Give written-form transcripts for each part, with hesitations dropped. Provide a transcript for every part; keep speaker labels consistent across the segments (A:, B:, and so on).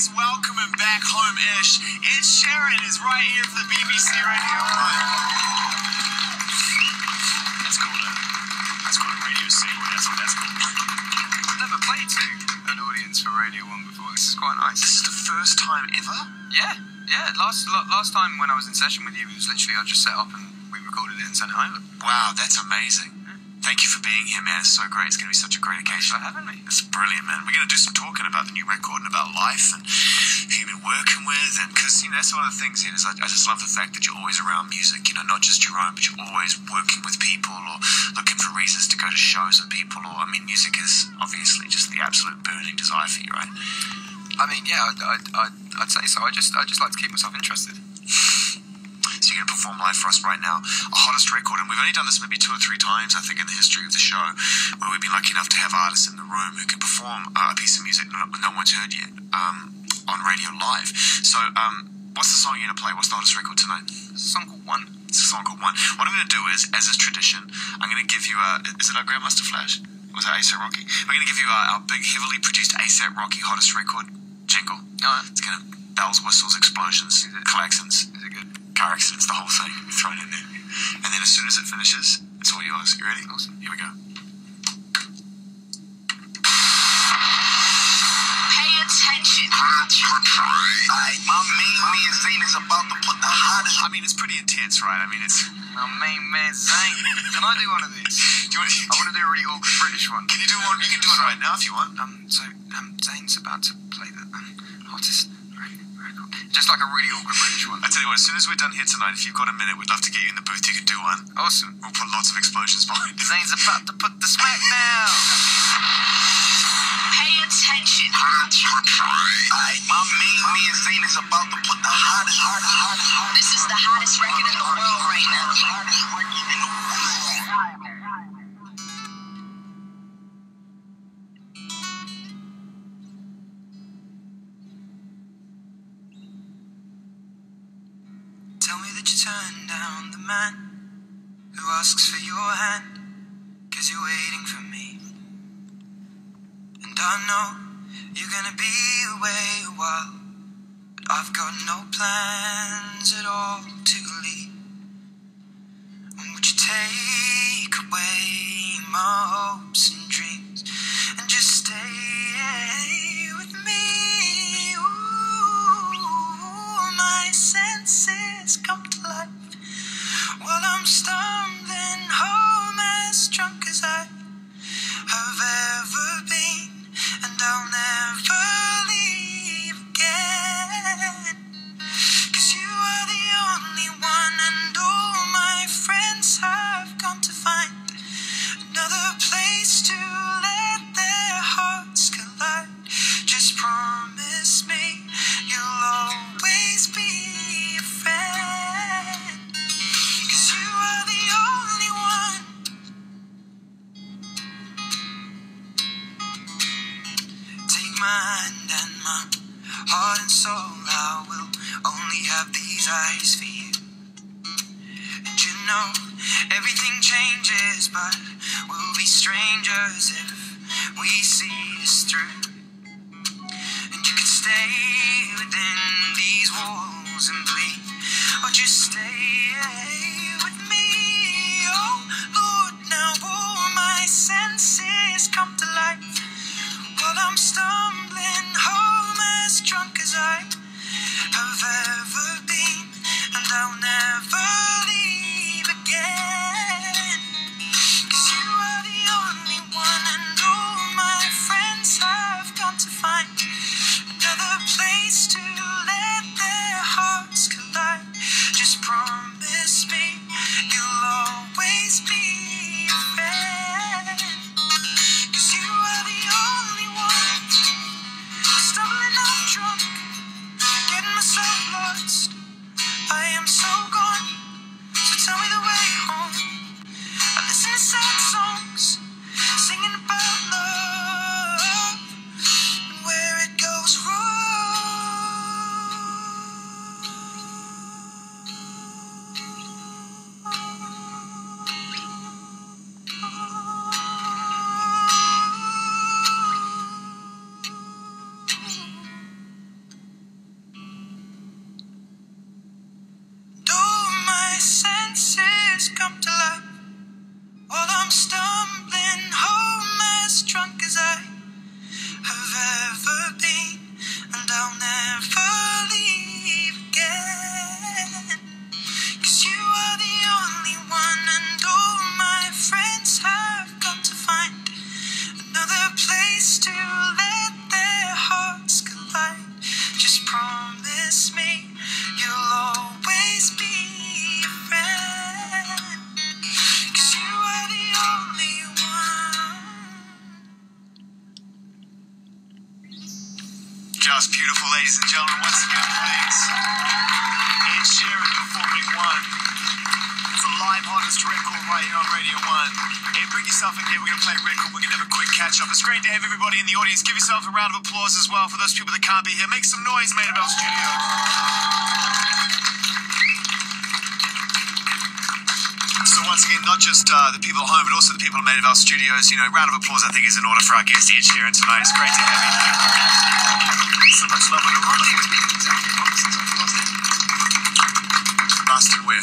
A: Let's welcome him back home-ish. Ed Sheeran is right here for the BBC Radio 1. That's called a radio single. That's what that's called.
B: I've never played to an audience for Radio 1 before. This is quite nice.
A: This is the first time ever?
B: Yeah. Last time when I was in session with you, it was literally I just set up and we recorded it and sent it over.
A: Wow, that's amazing. Thank you for being here, man. It's so great. It's going to be such a great occasion.
B: Thanks for having me.
A: It's brilliant, man. We're going to do some talking about the new record and about life and who you've been working with. And because, that's one of the things, is I just love the fact that you're always around music, not just your own, but you're always working with people or looking for reasons to go to shows with people. Music is obviously just the absolute burning desire for you, right?
B: Yeah, I'd say so. I just like to keep myself interested.
A: So you're going to perform live for us right now, a hottest record, and we've only done this maybe 2 or 3 times, I think, in the history of the show, where we've been lucky enough to have artists in the room who can perform a piece of music no one's heard yet on radio live. So what's the song you're going to play? What's the hottest record tonight?
B: It's a song called One.
A: It's a song called One. What I'm going to do is, as is tradition, I'm going to give you is it our Grandmaster Flash? Or was it A$AP Rocky? We're going to give you our big, heavily produced A$AP Rocky hottest record jingle. It's going to bells, whistles, explosions, klaxons.
B: Is it good?
A: Car accidents, the whole thing thrown in there. And then as soon as it finishes, it's all yours. You ready?
B: Awesome.
A: Here we go.
C: Pay attention. My me and Zane is about to put the hottest.
A: It's pretty intense, right? It's...
B: My main man, Zane. Can I do one of these? I want to do a really awkward British one.
A: Can you do one? You can do it right now if you want.
B: Zane's about to play the hottest record. Just like a really awkward British one.
A: I tell you what, as soon as we're done here tonight, if you've got a minute, we'd love to get you in the booth. You can do one.
B: Awesome.
A: We'll put lots of explosions behind it.
B: Zane's about to put the smack down.
C: Pay attention. My me and Zane is about to put the hottest. This is the hottest record in the world right now.
B: Tell me that you turned down the man who asks for your hand, 'cause you're waiting for me. And I know you're gonna be away a while, but I've got no plans at all to leave. And would you take away my hopes and dreams and just stay with me? Ooh, my senses come to life while I'm stumbling home, as drunk as I have ever been, and I'll never leave again. 'Cause you are the only one, and all my friends have gone to find another place to let their hearts collide. Just promise me you'll always be a friend, 'cause you are the only one. Take my hand and my heart and soul, I will only have these eyes for you. And everything changes, but we'll be strangers if we see this through. And you can stay within these walls and bleed, or just stay with me. Oh Lord, now all my senses come to life while I'm stumbling home, as drunk as I have ever been, and I'll never leave again. 'Cause you are the only one, and all my friends have gone to find another place to let their hearts collide. Just promise me you'll always be a friend, 'cause you are the only one. Stumbling up drunk, getting myself lost, I am so gone, so tell me the way home. I listen to sad songs, singing about love, and where it goes wrong.
A: Just beautiful, ladies and gentlemen. Once again, please. Ed Sheeran performing One. It's a live hottest record right here on Radio 1. Ed, bring yourself in here. We're going to play a record. We're going to have a quick catch-up. It's great to have everybody in the audience. Give yourself a round of applause as well for those people that can't be here. Make some noise, mate, about studio. So once again, not just the people at home, but also the people at Made of Our Studios. You know, round of applause, I think, is in order for our guest Ed Sheeran tonight. It's great to have you here. So much love in the room.
B: It's been exactly a month since I last did.
A: Last in where?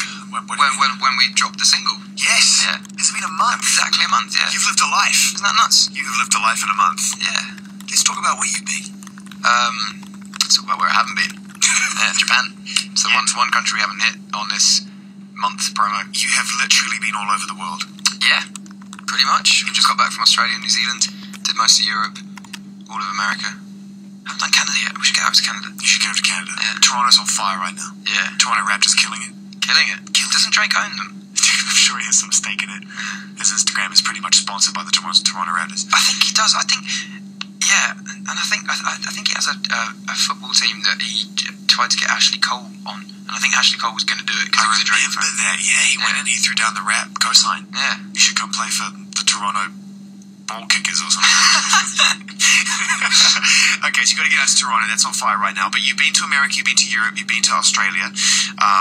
B: When we dropped the single.
A: Yes.
B: Yeah.
A: It's been a month.
B: Exactly a month, yeah.
A: You've lived a life.
B: Isn't that nuts?
A: You have lived a life in a month.
B: Yeah.
A: Let's talk about where you've been.
B: Let's talk about where I haven't been. Japan. It's the one country we haven't hit on this month promo.
A: You have literally been all over the world.
B: Yeah, pretty much. We just got back from Australia and New Zealand. Did most of Europe, all of America. Haven't done Canada yet. We should get over to Canada.
A: You should go to Canada.
B: Yeah.
A: Toronto's on fire right now.
B: Yeah.
A: Toronto Raptors killing it.
B: Killing it. Doesn't Drake own them?
A: I'm sure he has some stake in it. His Instagram is pretty much sponsored by the Toronto Raptors.
B: I think he does. I think, yeah, and I think he has a football team that he tried to get Ashley Cole on, and I think Ashley Cole was going to do it because he was a Drake fan.
A: I remember that. Yeah, he went in, he threw down the rap cosign.
B: Yeah,
A: you should come play for the Toronto Ball Kickers or something. Okay, so you got to get out to Toronto. That's on fire right now. But you've been to America, you've been to Europe, you've been to Australia.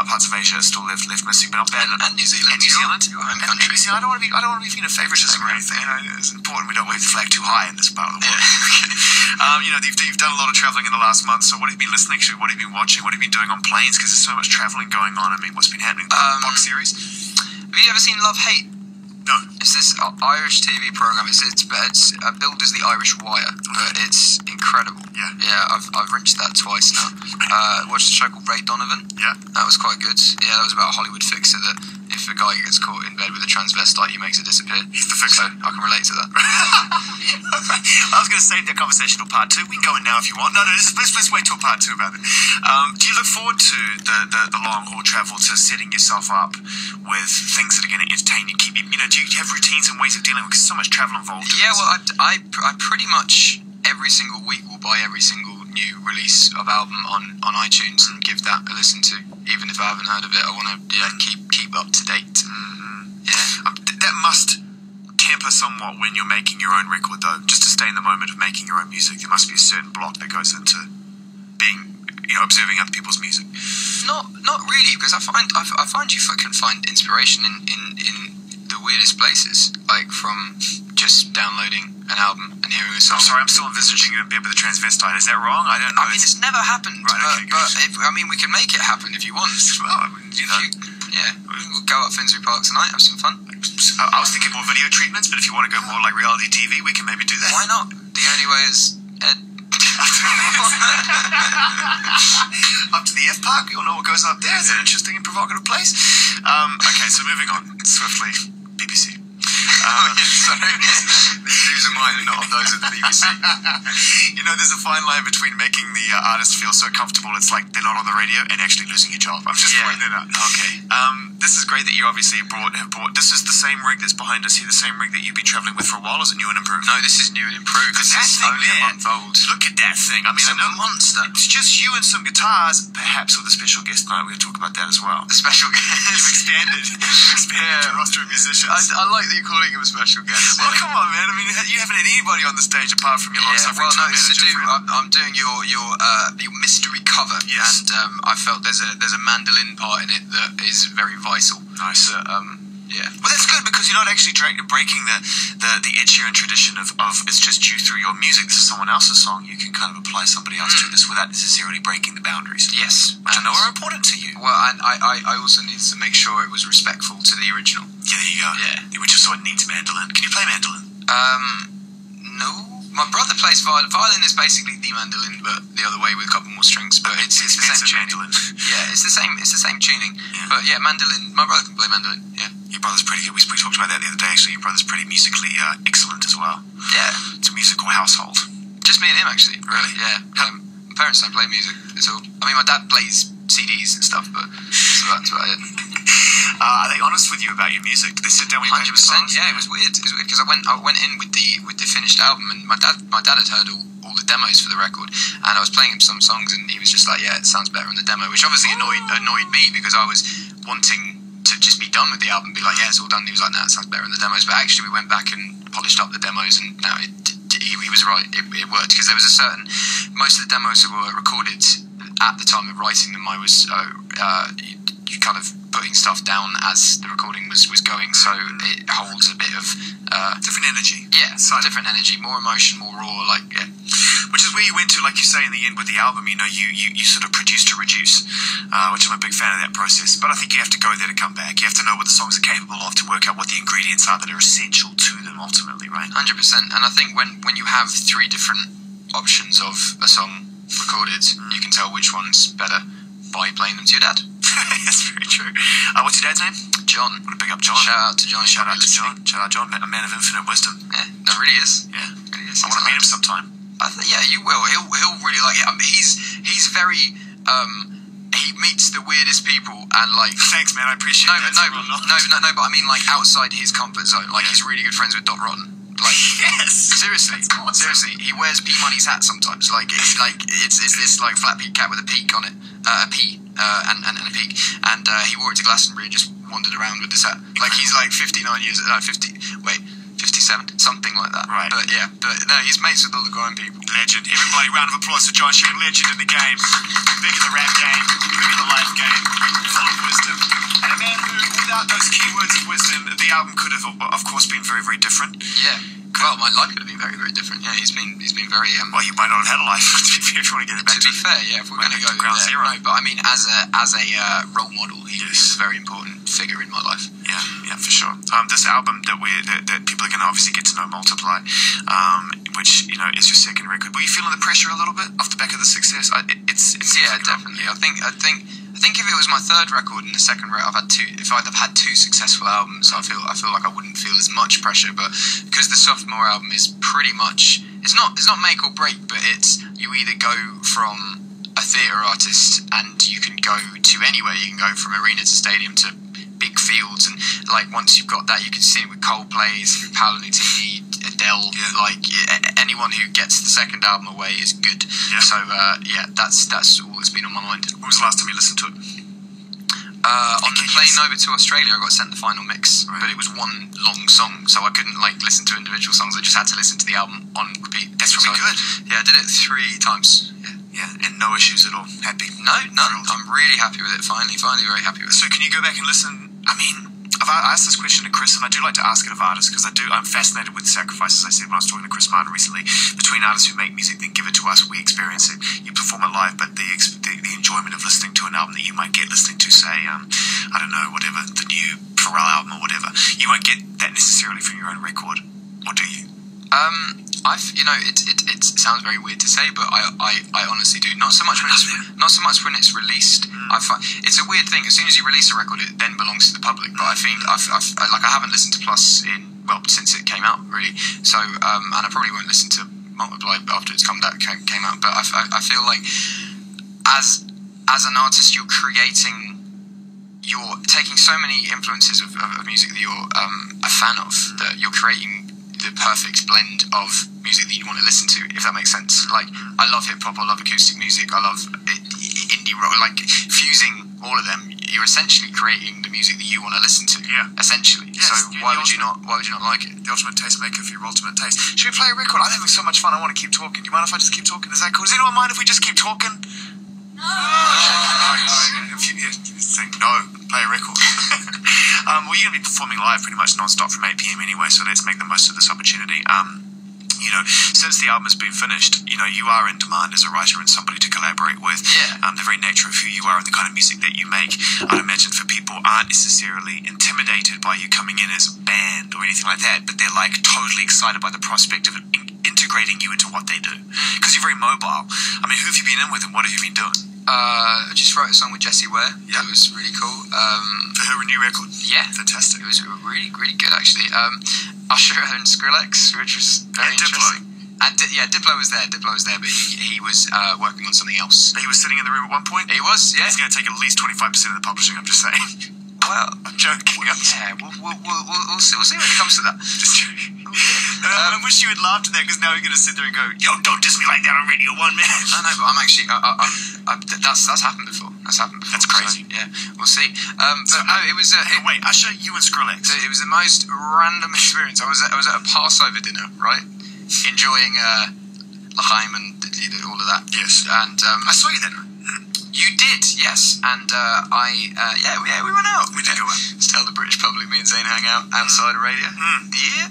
A: Parts of Asia are still left missing, but not bad.
B: And New Zealand.
A: And New Zealand.
B: Your home country.
A: And New Zealand. I don't want to be feeling a favoritism or anything. You know, it's important we don't wave the flag too high in this part of the world.
B: Yeah.
A: You know, you've done a lot of travelling in the last month. So what have you been listening to? What have you been watching? What have you been doing on planes? Because there's so much travelling going on. I mean, what's been happening? Box series.
B: Have you ever seen Love Hate?
A: No.
B: It's this Irish TV program. It's billed as the Irish Wire, but it's incredible.
A: Yeah.
B: Yeah, I've rinsed that twice now. Watched a show called Ray Donovan.
A: Yeah.
B: That was quite good. Yeah, that was about a Hollywood fixer that if a guy gets caught in bed with a transvestite, he makes it disappear.
A: He's the fixer.
B: So I can relate to that.
A: I was going to save that conversation till part 2. We can go in now if you want. No, let's wait till part 2 about it. Do you look forward to the long haul travel, to setting yourself up with things that are going to entertain you, keep you, you know, do you have routines and ways of dealing with, because there's so much travel involved?
B: Yeah, well, I pretty much every single week will buy every single new release of album on iTunes and give that a listen to, even if I haven't heard of it. I want to keep up to date.
A: Mm-hmm.
B: Yeah,
A: that must temper somewhat when you're making your own record, though. Just to stay in the moment of making your own music, there must be a certain block that goes into being, you know, observing other people's music.
B: Not really, because I find you can find inspiration in the weirdest places, like from just downloading an album and hearing a song.
A: I'm sorry, I'm still envisaging a bit with a transvestite. Is that wrong? I don't know.
B: I mean, it's never happened,
A: right,
B: but we can make it happen if you want.
A: Well, you know.
B: We'll go up Finsbury Park tonight, have some fun.
A: I was thinking more video treatments, but if you want to go more like reality TV, we can maybe do that.
B: Why not? The only way is Ed.
A: Up to the F Park, you'll know what goes up there. It's an interesting and provocative place. Okay, so moving on swiftly. BBC.
B: Sorry. These views are mine and not of those at the BBC.
A: You know, there's a fine line between making the artist feel so comfortable it's like they're not on the radio and actually losing your job. I'm just pointing that out.
B: Okay.
A: This is great that you obviously have brought. This is the same rig that's behind us here, the same rig that you've been travelling with for a while. Is it new and improved?
B: No, this is new and improved. This is only a month old.
A: Look at that thing. I mean,
B: It's a monster.
A: It's just you and some guitars, perhaps with a special guest tonight. We're going to talk about that as well.
B: The special guest.
A: You've expanded your roster of musicians.
B: I like that you're calling him a special guest.
A: Well, come on, man. I mean, you haven't had anybody on the stage apart from your long-suffering tour manager.
B: I'm doing your mystery cover,
A: yes.
B: And I felt there's a mandolin part in it that is very vital.
A: Nice.
B: Yeah.
A: Well, that's good, because you're not actually breaking the Ed Sheeran tradition of it's just you through your music. This is someone else's song. You can kind of apply somebody else to this without necessarily breaking the boundaries.
B: Yes.
A: Which I know are important to you.
B: Well, and I also needed to make sure it was respectful to the original.
A: Yeah, there you go.
B: Yeah.
A: Which is what needs mandolin. Can you play mandolin?
B: No. My brother plays violin. Violin is basically the mandolin, but the other way with a couple more strings. But it's the same tuning.
A: Mandolin.
B: Yeah, it's the same tuning.
A: Yeah.
B: But yeah, mandolin. My brother can play mandolin. Yeah.
A: Your brother's pretty good. We talked about that the other day. Actually, your brother's pretty musically excellent as well.
B: Yeah.
A: It's a musical household.
B: Just me and him, actually.
A: Really?
B: Yeah. My parents don't play music at all. I mean, my dad plays CDs and stuff, but that's about it.
A: Are they honest with you about your music? They sit down with you.
B: 100%. Yeah, it was weird. Because I went in with the finished album, and my dad had heard all the the demos for the record, and I was playing him some songs, and he was just like, "Yeah, it sounds better on the demo," which obviously annoyed me because I was wanting to just be done with the album, and be like, "Yeah, it's all done." And he was like, "No, it sounds better on the demos." But actually, we went back and polished up the demos, and no, he was right. It worked because there was most of the demos that were recorded at the time of writing them. I was you kind of putting stuff down as the recording was going, so it holds a bit of
A: different energy.
B: Yeah, different energy, more emotion, more raw, like, yeah.
A: Which is where you went to, like you say, in the end with the album, you sort of produce to reduce, which I'm a big fan of that process. But I think you have to go there to come back. You have to know what the songs are capable of to work out what the ingredients are that are essential to them ultimately, right?
B: 100%. And I think when you have 3 different options of a song recorded, you can tell which one's better by playing them to your dad.
A: That's very true. What's your dad's name?
B: John.
A: I want to pick up John.
B: Shout out to John.
A: Shout out to John. Shout out John, a man of infinite wisdom.
B: Yeah, that really is.
A: Yeah,
B: really is.
A: I want to meet him sometime.
B: Yeah, you will. He'll really like it. I mean, he's very he meets the weirdest people, and like.
A: Thanks, man. I appreciate that.
B: No. But I mean, like outside his comfort zone. Like he's really good friends with Dot Rotten. Like
A: yes,
B: seriously, awesome. Seriously, he wears P Money's hat sometimes. Like it's this like flat peak cap with a peak on it, a P and a peak, and he wore it to Glastonbury and just wandered around with this hat. Like he's like 57, something like that.
A: Right.
B: But yeah, no, he's mates with all the grime people.
A: Legend. Everybody, round of applause for John Sheeran, legend in the game, big in the rap game, big in the life game, full of wisdom, and a man who, without those keywords of wisdom, the album could have, of course, been very, very different.
B: Yeah. Well, my life could have been very, very different. Yeah, he's been very.
A: Well, you might not have had a life if you want to get it back.
B: To be fair, yeah, if we're going to go
A: ground
B: there,
A: zero.
B: no, but I mean, as a role model, he was a very important figure in my life.
A: Yeah, for sure. This album that people are going to obviously get to know, Multiply, which is your second record. Were you feeling the pressure a little bit off the back of the success? It's
B: yeah, definitely. I think if it was my third record and the second record, if I'd have had 2 successful albums, I feel like I wouldn't feel as much pressure. But because the sophomore album is pretty much, it's not make or break, but it's you either go from a theatre artist and you can go to anywhere. You can go from arena to stadium to big fields, and like once you've got that, you can sing with Coldplay, Paolo Nutini, Adele. Yeah. Like anyone who gets the second album away is good. Yeah. So that's all that's been on my mind.
A: When was the last time you listened to it?
B: On the plane over to Australia, I got sent the final mix, right. But it was one long song, so I couldn't like listen to individual songs. I just had to listen to the album on repeat.
A: That's really good.
B: Yeah, I did it 3 times.
A: Yeah, and no issues at all. Happy?
B: No, none. I'm really happy with it. Finally very happy with it.
A: So can you go back and listen? I mean, I've asked this question to Chris, and I do like to ask it of artists because I'm fascinated with sacrifices. I said when I was talking to Chris Martin recently, between artists who make music, then give it to us, we experience it, you perform it live, but the enjoyment of listening to an album that you might get listening to, say, I don't know, whatever, the new Pharrell album or whatever, you won't get that necessarily from your own record, or do you?
B: It sounds very weird to say, but I honestly do. Not so much when it's released. I find it's a weird thing. As soon as you release a record, it then belongs to the public. But I think I haven't listened to Plus since it came out really. So and I probably won't listen to Multiply after it's came out. But I feel like as an artist, you're taking so many influences of music that you're a fan of, that you're creating the perfect blend of music that you want to listen to, if that makes sense. Like, I love hip-hop, I love acoustic music, I love indie rock, like, fusing all of them, you're essentially creating the music that you want to listen to, essentially. Yes, so why would you not like it?
A: The ultimate tastemaker for your ultimate taste. Should we play a record? I'm having so much fun, I want to keep talking. Do you mind if I just keep talking? Is that cool? Does anyone mind if we just keep talking? No! Saying no, play a record. Well, you're going to be performing live pretty much non-stop from 8 p.m. anyway, so let's make the most of this opportunity. Since the album has been finished, you are in demand as a writer and somebody to collaborate with.
B: Yeah.
A: The very nature of who you are and the kind of music that you make, I'd imagine for people aren't necessarily intimidated by you coming in as a band or anything like that, but they're like totally excited by the prospect of integrating you into what they do. Because you're very mobile. I mean, who have you been in with and what have you been doing?
B: I just wrote a song with Jessie Ware. Yeah. It was really cool.
A: For her new record?
B: Yeah.
A: Fantastic.
B: It was really, really good, actually. Usher and Skrillex, which was very interesting. And Diplo was there, but he was working on something else.
A: He was sitting in the room at one point?
B: He was, yeah.
A: He's going to take at least 25% of the publishing, I'm just saying.
B: Well,
A: I'm joking.
B: We'll see when it comes to that.
A: Just joking. I wish you had laughed at that, because now you're going to sit there and go, yo, don't diss me like that on Radio 1, man.
B: No, but I'm actually, that's happened before.
A: That's crazy.
B: So, yeah, we'll see. But no, it was.
A: Wait, Usher, you and Skrillex.
B: It was the most random experience. I was at a Passover dinner, right? Enjoying L'chaim and all of that.
A: Yes.
B: And
A: I saw you then.
B: you did, yes. And we went out.
A: We did go out.
B: Tell the British public, me and Zane hang out outside of radio. Yeah.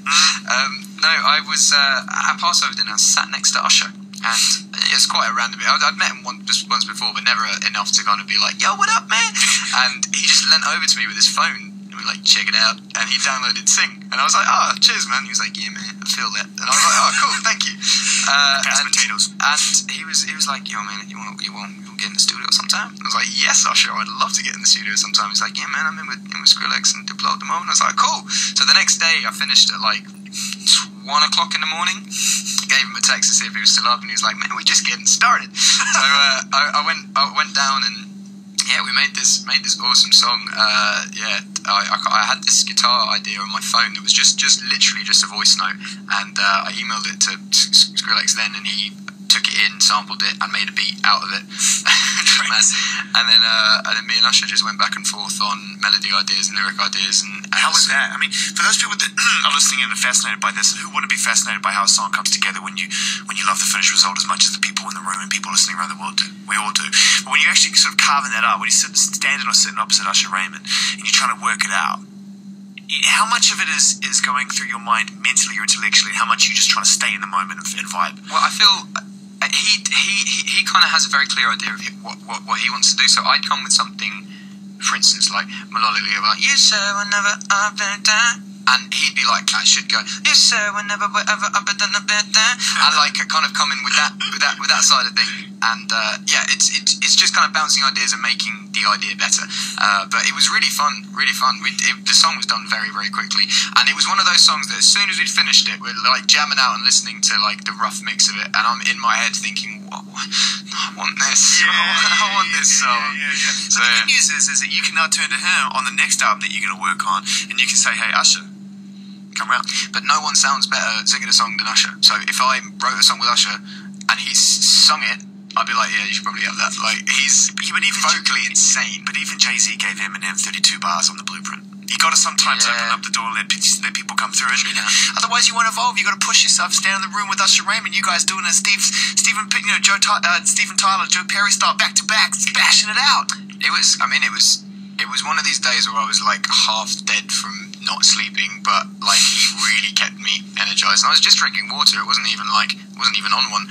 B: No, I was at Passover dinner. I sat next to Usher, and it's quite a random. I'd met him once before, but never enough to kind of be like, "Yo, what up, man?" And he just leant over to me with his phone. And we were like, check it out, and he downloaded Sing, and I was like, oh, cheers, man. He was like, yeah, man, I feel that, and I was like, oh, cool, thank you.
A: Potatoes.
B: And he was like, yo, man, you want get in the studio sometime? I was like, yes, Usher, I'd love to get in the studio sometime. He's like, yeah, man, I'm in with Skrillex and Diplo at the moment. I was like, cool. So the next day, I finished at like 1 o'clock in the morning. Gave him a text to see if he was still up, and he was like, man, we're just getting started. So I went down and. Yeah, we made this awesome song. I had this guitar idea on my phone that was just literally just a voice note, and I emailed it to Skrillex then, and he took it in, sampled it, and made a beat out of it. And then me and Usher just went back and forth on melody ideas and lyric ideas. And
A: how was that? I mean, for those people that are listening and are fascinated by this, who wouldn't be fascinated by how a song comes together when you love the finished result as much as the people in the room and people listening around the world do? We all do. But when you actually sort of carving that up, when you're standing or sitting opposite Usher Raymond and you're trying to work it out, how much of it is going through your mind mentally or intellectually, and how much you just trying to stay in the moment and vibe?
B: Well, I feel he kind of has a very clear idea of what he wants to do. So I'd come with something, for instance, like melodically about "You said whenever I've been down," and he'd be like, "I should go." "You said whenever whatever I've been down," and like kind of come in with that side of thing. And it's just kind of bouncing ideas and making the idea better. But it was really fun, really fun. The song was done very, very quickly, and it was one of those songs that as soon as we'd finished it, we're like jamming out and listening to like the rough mix of it, and I'm in my head thinking, "What? I want this. I want this song."
A: So the good news is that you can now turn to him on the next album that you're going to work on, and you can say, "Hey, Usher, come round."
B: But no one sounds better singing a song than Usher. So if I wrote a song with Usher and he sung it, I'd be like, yeah, you should probably have that. Like, he's vocally insane.
A: But even Jay-Z gave Eminem 32 bars on the Blueprint. You got to sometimes open up the door and let people come through. And otherwise, you won't evolve. You got to push yourself. Stand in the room with Usher Raymond. You guys doing a Steven Tyler, Joe Perry style, back to back, bashing it out.
B: It was one of these days where I was like half dead from not sleeping, but like he really kept me energized. And I was just drinking water. It wasn't even on one.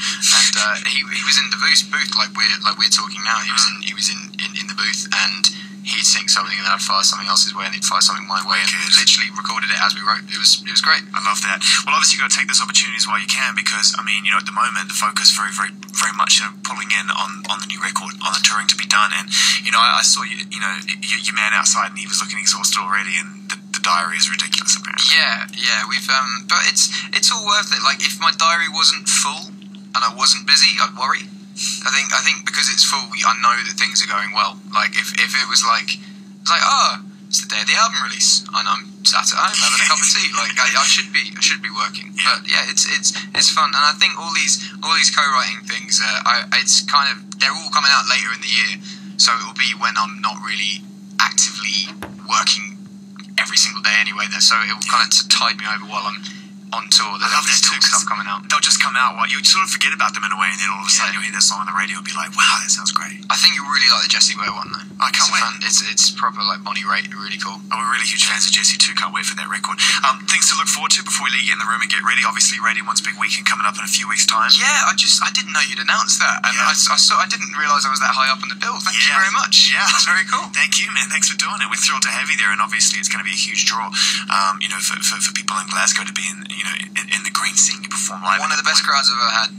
B: And he was in the booth like we're talking now. He was in the booth, and he'd sing something, and then I'd fire something else his way, and he'd fire something my way, and literally recorded it as we wrote. It was great.
A: I love that. Well, obviously you've got to take this opportunities while you can, because I mean, at the moment the focus very, very, very much pulling in on the new record, on the touring to be done. And I saw your man outside, and he was looking exhausted already, and the diary is ridiculous apparently.
B: Yeah, we've but it's all worth it. Like, if my diary wasn't full and I wasn't busy, I'd worry. I think because it's full, I know that things are going well. Like, if it was like, it's the day of the album release, and I'm sat at home having a cup of tea, like I should be working. Yeah. But yeah, it's fun, and I think all these co-writing things, it's kind of, they're all coming out later in the year, so it will be when I'm not really actively working every single day anyway. So it will kind of tide me over while I'm on tour. There'll be still stuff coming out.
A: They'll just come out. You sort of forget about them in a way, and then all of a sudden you'll hear that song on the radio and be like, wow, that sounds great.
B: I think you'll really like the Jessie Ware one, though.
A: I can't wait.
B: It's proper like Bonnie Raitt, really cool.
A: We're really huge fans of Jessie too. Can't wait for that record. Things to look forward to before we let you get in the room and get ready. Obviously, Radio 1's big weekend coming up in a few weeks' time.
B: Yeah, I didn't know you'd announced that, and I didn't realise I was that high up on the bill. Thank you very much.
A: Yeah,
B: that's very cool.
A: Thank you, man. Thanks for doing it. We're thrilled to have you there, and obviously it's going to be a huge draw. For people in Glasgow to be in the green scene, you perform live.
B: One of the best crowds I've ever had,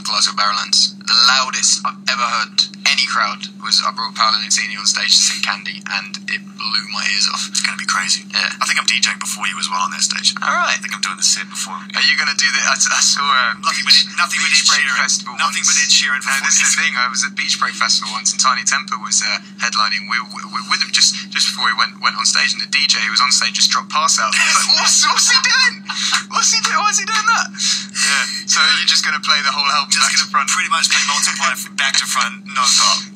B: Glasgow Barrowlands. The loudest I've ever heard any crowd was, I brought Paolo Nutini on stage to sing Candy, and it blew my ears off.
A: It's going to be crazy.
B: Yeah.
A: I think I'm DJing before you as well on that stage.
B: All right.
A: I think I'm doing the set before.
B: Are you going to do the? I saw
A: nothing but Ed Sheeran.
B: Festival.
A: Nothing but Ed Sheeran.
B: No, this is the thing. I was at Beach Break Festival once, and Tiny Temper was headlining. We were with him just before he went on stage, and the DJ who was on stage just dropped pass out. I was like, what's he doing? What's he doing? Why is he doing that? Yeah. So you're just going to play the whole album
A: Just
B: back to front?
A: pretty much play Multiply from back to front non-stop.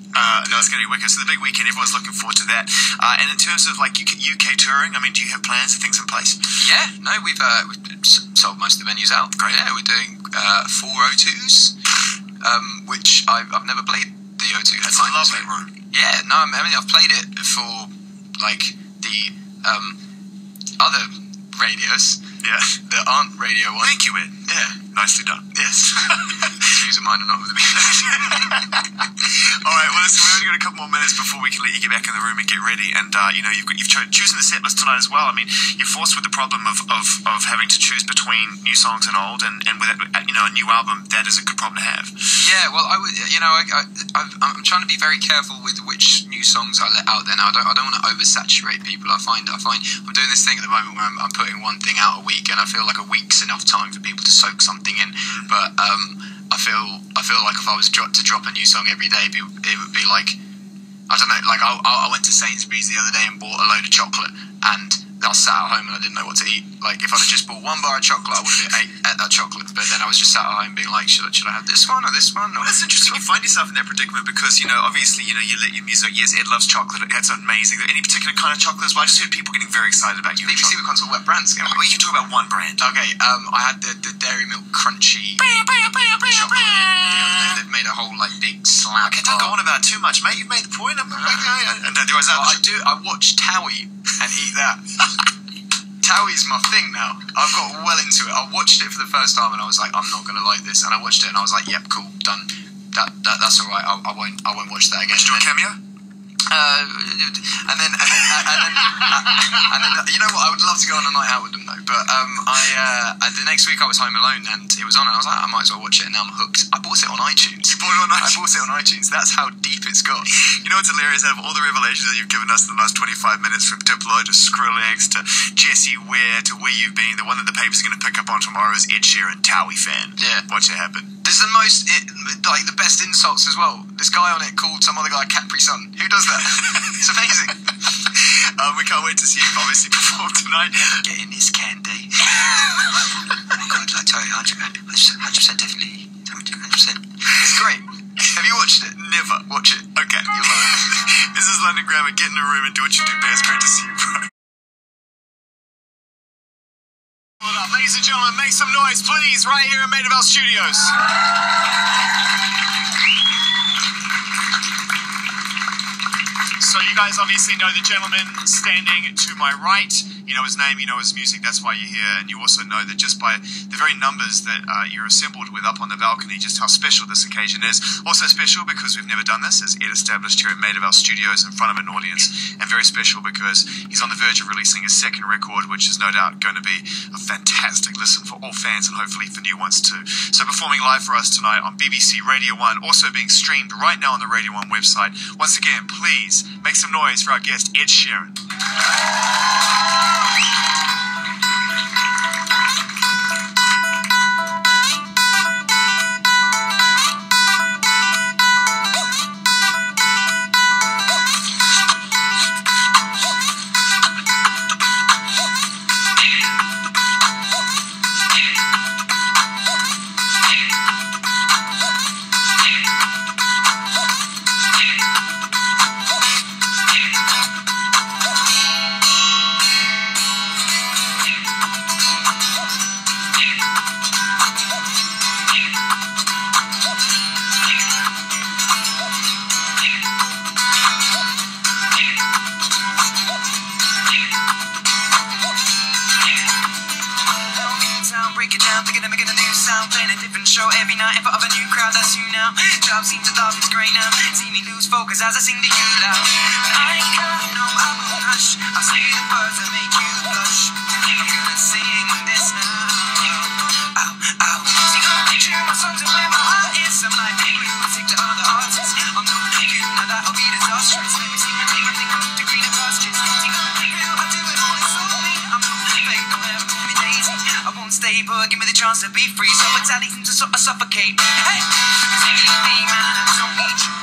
A: No, it's going to be wicked. So the big weekend, everyone's looking forward to that. And in terms of like UK touring, I mean, do you have plans and things in place?
B: Yeah, no, we've sold most of the venues out.
A: Great.
B: Yeah, we're doing 4 O2s, which I've never played the O2
A: It's a
B: headline.
A: lovely room.
B: Yeah, no, I mean, I've played it for like the other radios
A: Yeah.
B: that aren't Radio 1.
A: Thank you, Ed.
B: Yeah.
A: Nicely done.
B: Yes. Views of mine are not with the
A: All right, well, listen, we've only got a couple more minutes before we can let you get back in the room and get ready. And, you've chosen the set list tonight as well. I mean, you're forced with the problem of having to choose between new songs and old. And with a new album, that is a good problem to have.
B: Yeah, well, I would, I'm trying to be very careful with which new songs I let out there now. I don't want to oversaturate people. I find I'm doing this thing at the moment where I'm putting one thing out a week, and I feel like a week's enough time for people to soak something in. But I feel like if I was to drop a new song every day, it would be like, I don't know, like I went to Sainsbury's the other day and bought a load of chocolate, and I sat at home and I didn't know what to eat. Like, if I'd have just bought 1 bar of chocolate, I would have ate that chocolate. But then I was just sat at home being like, should I have this one or this one? Or
A: That's interesting. You find yourself in that predicament because, obviously, you let your music. Yes, Ed loves chocolate. That's amazing. Any particular kind of chocolate as well? I just heard people getting very excited about you.
B: BBC, we can't talk about brands, can we?
A: Well, you can talk about one brand.
B: Okay, I had the Dairy Milk Crunchy chocolate the other day. They've made a whole big slab.
A: Okay, don't go on about it too much, mate. You've made the point.
B: I watch Towie and eat that. Towie's my thing now. I've got well into it. I watched it for the first time and I was like, I'm not going to like this. And I watched it and I was like, yep, cool, done. That's all right. I won't watch that again.
A: Did you do a cameo?
B: And then you know what? I would love to go on a night out with them though. But the next week I was home alone and it was on and I was like, I might as well watch it. And now I'm hooked. I bought it on iTunes.
A: You bought it on iTunes?
B: I bought it on iTunes. That's how deep it's got.
A: You know what's hilarious? Out of all the revelations that you've given us in the last 25 minutes, from Diplo to Skrillex to Jessie Ware to Where You've Been, the one that the paper's going to pick up on tomorrow is Ed Sheeran, Towie fan.
B: Yeah.
A: Watch it happen.
B: There's the best insults as well. This guy on it called some other guy Capri Sun. Who does that? It's amazing.
A: We can't wait to see you obviously perform tonight.
B: Never getting this candy. God, I tell you, 100% definitely. 100%. It's great. Have you watched it?
A: Never.
B: Watch it.
A: Okay.
B: You'll love it.
A: This is London Grammar. Get in the room and do what you do best. Great to see you, bro. Hold up. Ladies and gentlemen, make some noise, please, right here in Maidavale Studios. So you guys obviously know the gentleman standing to my right. You know his name, you know his music, that's why you're here. And you also know that just by the very numbers that you're assembled with up on the balcony, just how special this occasion is. Also special because we've never done this, as Ed established here at Maidavale Studios in front of an audience. And very special because he's on the verge of releasing his second record, which is no doubt going to be a fantastic listen for all fans and hopefully for new ones too. So performing live for us tonight on BBC Radio 1, also being streamed right now on the Radio 1 website. Once again, please make some noise for our guest, Ed Sheeran.
B: As I sing to you loud, I know I won't hush. I'll say the words that make you blush. I'm gonna sing this now. Ow, ow. See, I picture my songs and where my heart is. I'm like blue, stick to other artists. I'm no you, now that'll be disastrous. Let me sing and make my thing up to greener pastures. See, I'm real, I do it all, it's all me. I'm no fake, don't ever call me Daisy. I won't stay, but give me the chance to be free. So mentality to sort of suffocate. Hey, see me, man, I don't need you.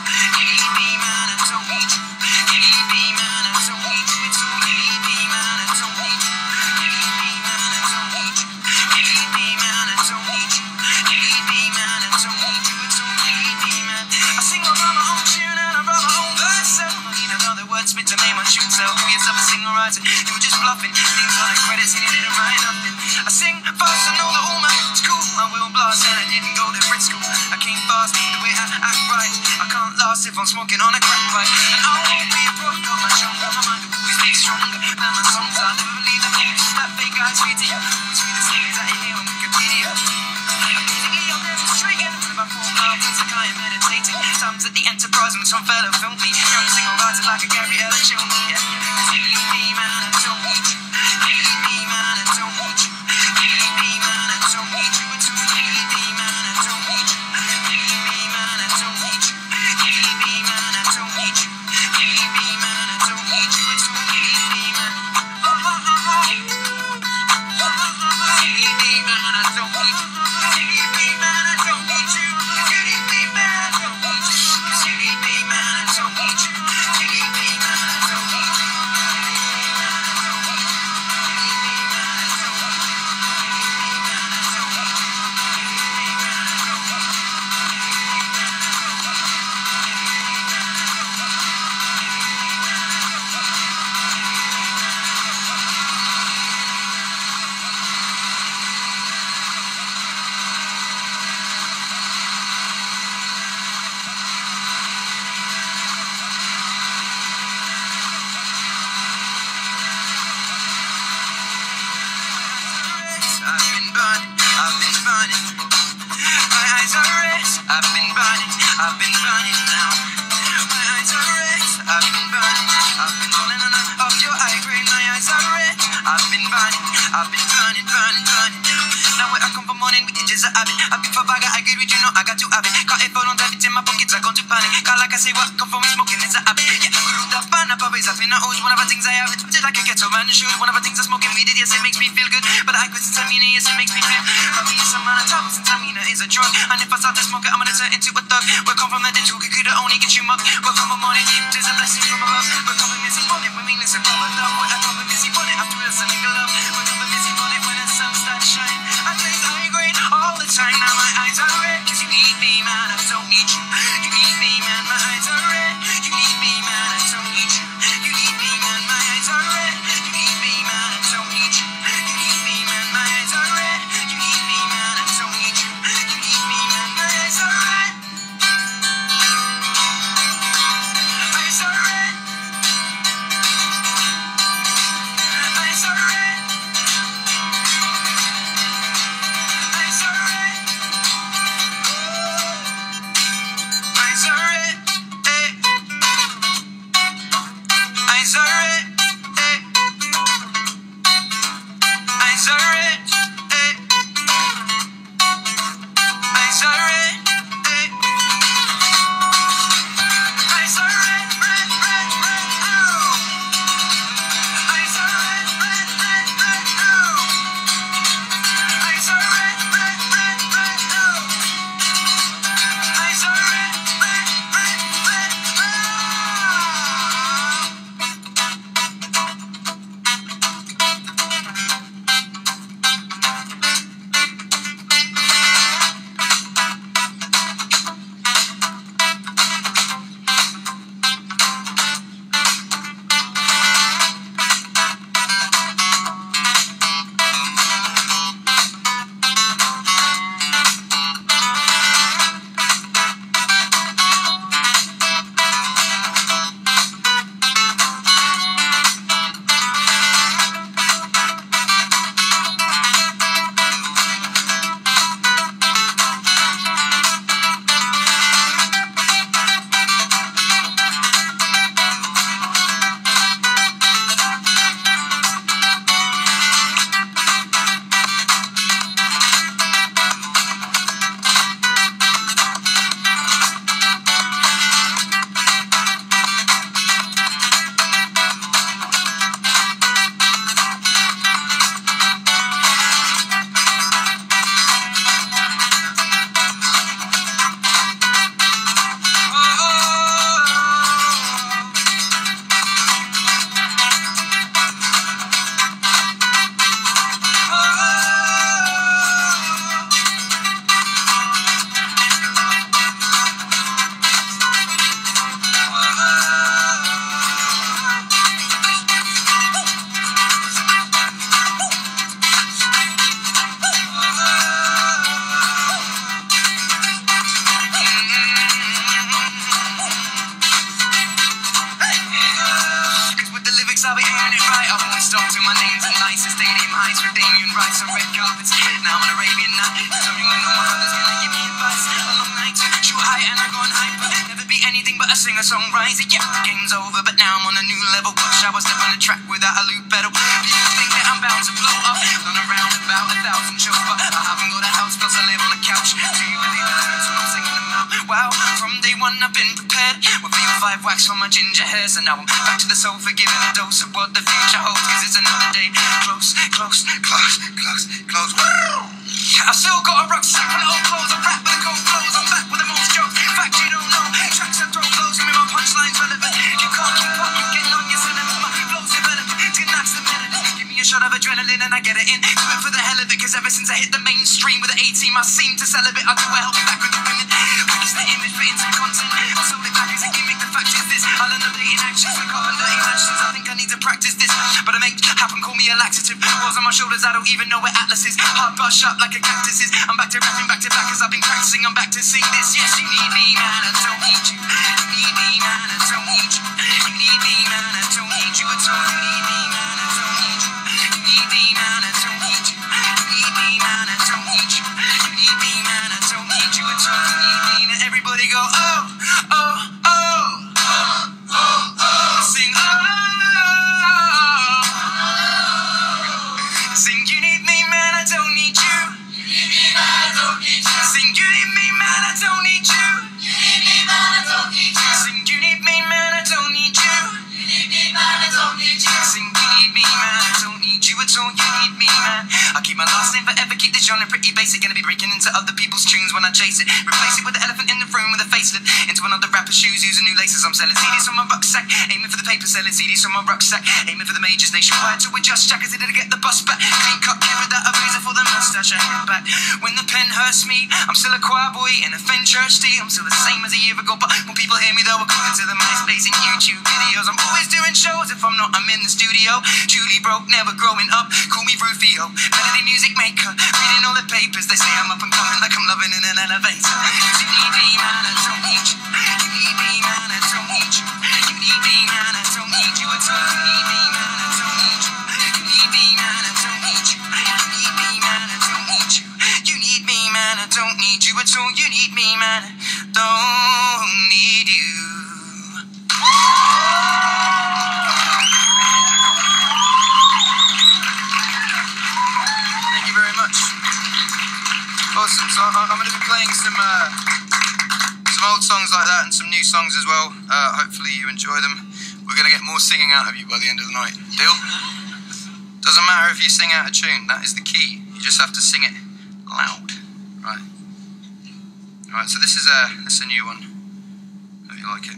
B: yourself, call yourself a singer writer. You were just bluffing, names on the credits and you didn't write nothing. I sing fast, I know that all my it's cool. I will blast and I didn't go to Brit school. I came fast, the way I act right. I can't last if I'm smoking on a crack pipe. And I won't be a product of my show. My mind will always be stronger than my songs. I never believe them. That fake guys feed to you. Always be the same that you hear on Wikipedia. Musically, I'm demonstrating. With my 4 mouths, it's like I am meditating. Times at the Enterprise when some fella filmed me. Young single writer like a Gabriella chill me. Yeah. You leave me, man, I don't need you. You leave me, man, I don't need you. You leave me, man, I don't need you. You leave me, man, I don't need you. You leave me, man, I don't need you. You leave me, man, I don't need you. You leave me, man, I don't need you. You leave me, man. You leave me, man, I don't need you. You leave me, man, I don't need you. You leave me, man, I don't need you. You leave me, man, I don't need you. You leave me, man, I don't need you. I've been burning. My eyes are red, I've been burning now. My eyes are red, I've been burning. I've been falling off your eye green. My eyes are red, I've been burning, burning. Now where I come from morning, it is a habit. I've been for bag, I agree with you, no, I got to have it. Can't if I don't have it in my pockets, I go to panic. Can't like I say what come from me smoking, it's a habit. Yeah, group that pan up, always up in the O's. One of the things I have it, just like a ghetto man should. One of the things I smoking weed, yes, it makes me feel good. But I quit since I mean it, yes, it makes me feel. I mean, some man I travel since I mean it is a drug. And if I start to smoke it, I'm gonna turn into a thug. We're come from the ditch, we could only get you mugged. We're come from morning, there's a blessing from above. We're come from missing bonnet, we mean it's a rubber dub. We're come from missing bonnet, after us a nigga love. We're come from missing bonnet when the sun starts shining. I blaze high grade all the time, now my eyes are red. Cause you need me, man, I don't need you. You need me, man, my eyes are red. You need me, man, I don't need you. You need me, man, my eyes are red. You need me, man, I don't need you. You need me, man, my eyes are red. You need me, man, I don't need you. You need me, man, my eyes are red. Eyes are red. Eyes are red. Eyes are red. Eyes are red. songs with my names and lights and stadium heights with Damien Rice on red carpets. Now I'm an Arabian night, telling me no one other's gonna give me advice. A long night, shoot high and I go on hyper. Never be anything but a singer-songwriter. Yeah, the game's over, but now I'm on a new level. Watch how I step on the track without a loop pedal. People think that I'm bound to blow up. Done around about 1,000 shows, but I haven't got a house, plus I live on a couch. Do you believe the words when I'm singing them out? Wow, from day one I've been prepared with VO5 wax on my ginger hair. So now I'm back to the sofa, giving a dose of what the future holds. Cause it's another day close, close, close, close, close. I've still got a rucksack full of old clothes. I'm rap with the cold flows. I'm back with the most jokes. In fact, you don't know. Tracks I throw blows. Give me my punchlines relevant. You can't keep up. You're getting on your cylinder. My flow's developing. To match the melody. Give me a shot of adrenaline and I get it in. Do it for the hell of it. Cause ever since I hit the mainstream with the A-team, I seem to celebrate. I do a help back with the women. Package the image, put in some content. I sold it back as a gimmick. The fact is this. I'll end up dating actions. Wake up and dirty actions. I think I need to practice this. But I make happen. Call me a laxative. Balls on my shoulders. I don't even know where Atlas is. Hard brush up like a cactus is. I'm back to rapping back to back as I've been practicing. I'm back to sing this. Yes, you need me, man. I don't need you. You need me, man. I don't need you. You need me, man. I don't need you at all. You need me, man. I don't need you. You need me, man. I don't need you. You need me, man. I don't need you. You need me, man. I don't need you at all. You need me. Now everybody go, oh, oh, oh. Sing, oh. Sing, you need me, man. I don't need you. Sing, you need me, man, I don't need you. You need me, man, I don't need you. Sing, you need me, man, I don't need you. You need me, man, I don't need you. Sing, you need me, man, I don't need you at all. You need me, man. I'll keep my last name forever, keep the genre pretty basic. Gonna be breaking into other people's tunes when I chase it. Replace it with the elephant in the room with a facelift. Into another rapper's shoes, using new laces. I'm selling CDs from my rucksack, aiming for the paper, selling CDs from my rucksack, aiming for the majors nationwide to adjust jackets to get the bus back. Clean cut kid without a razor for the mustache. I head back when the pen hurts me. I'm still a choir boy in a Fen church tea. I'm still the same as a year ago, but when people hear me though, according to the MySpace and YouTube videos, I'm always doing shows. If I'm not, I'm in the studio. Julie broke, never growing up. Call me Rufio, melody music maker. Reading all the papers, they say I'm up and coming like I'm loving in an elevator. You need me, man, I don't need you. You need me, man, I don't need you. You need me, man, I don't need you at all. You need me, man, I don't need you. You need me, man, I don't need you. You need me, man, I don't need you. You need me, man, I don't need you at all. You need me, man, I don't need you. Thank you very much. Awesome. So I'm going to be playing some old songs like that and some new songs as well. Hopefully you enjoy them. We're going to get more singing out of you by the end of the night. Deal? Doesn't matter if you sing out of tune. That is the key. You just have to sing it loud. Right. Alright, so this is a new one. Hope you like it.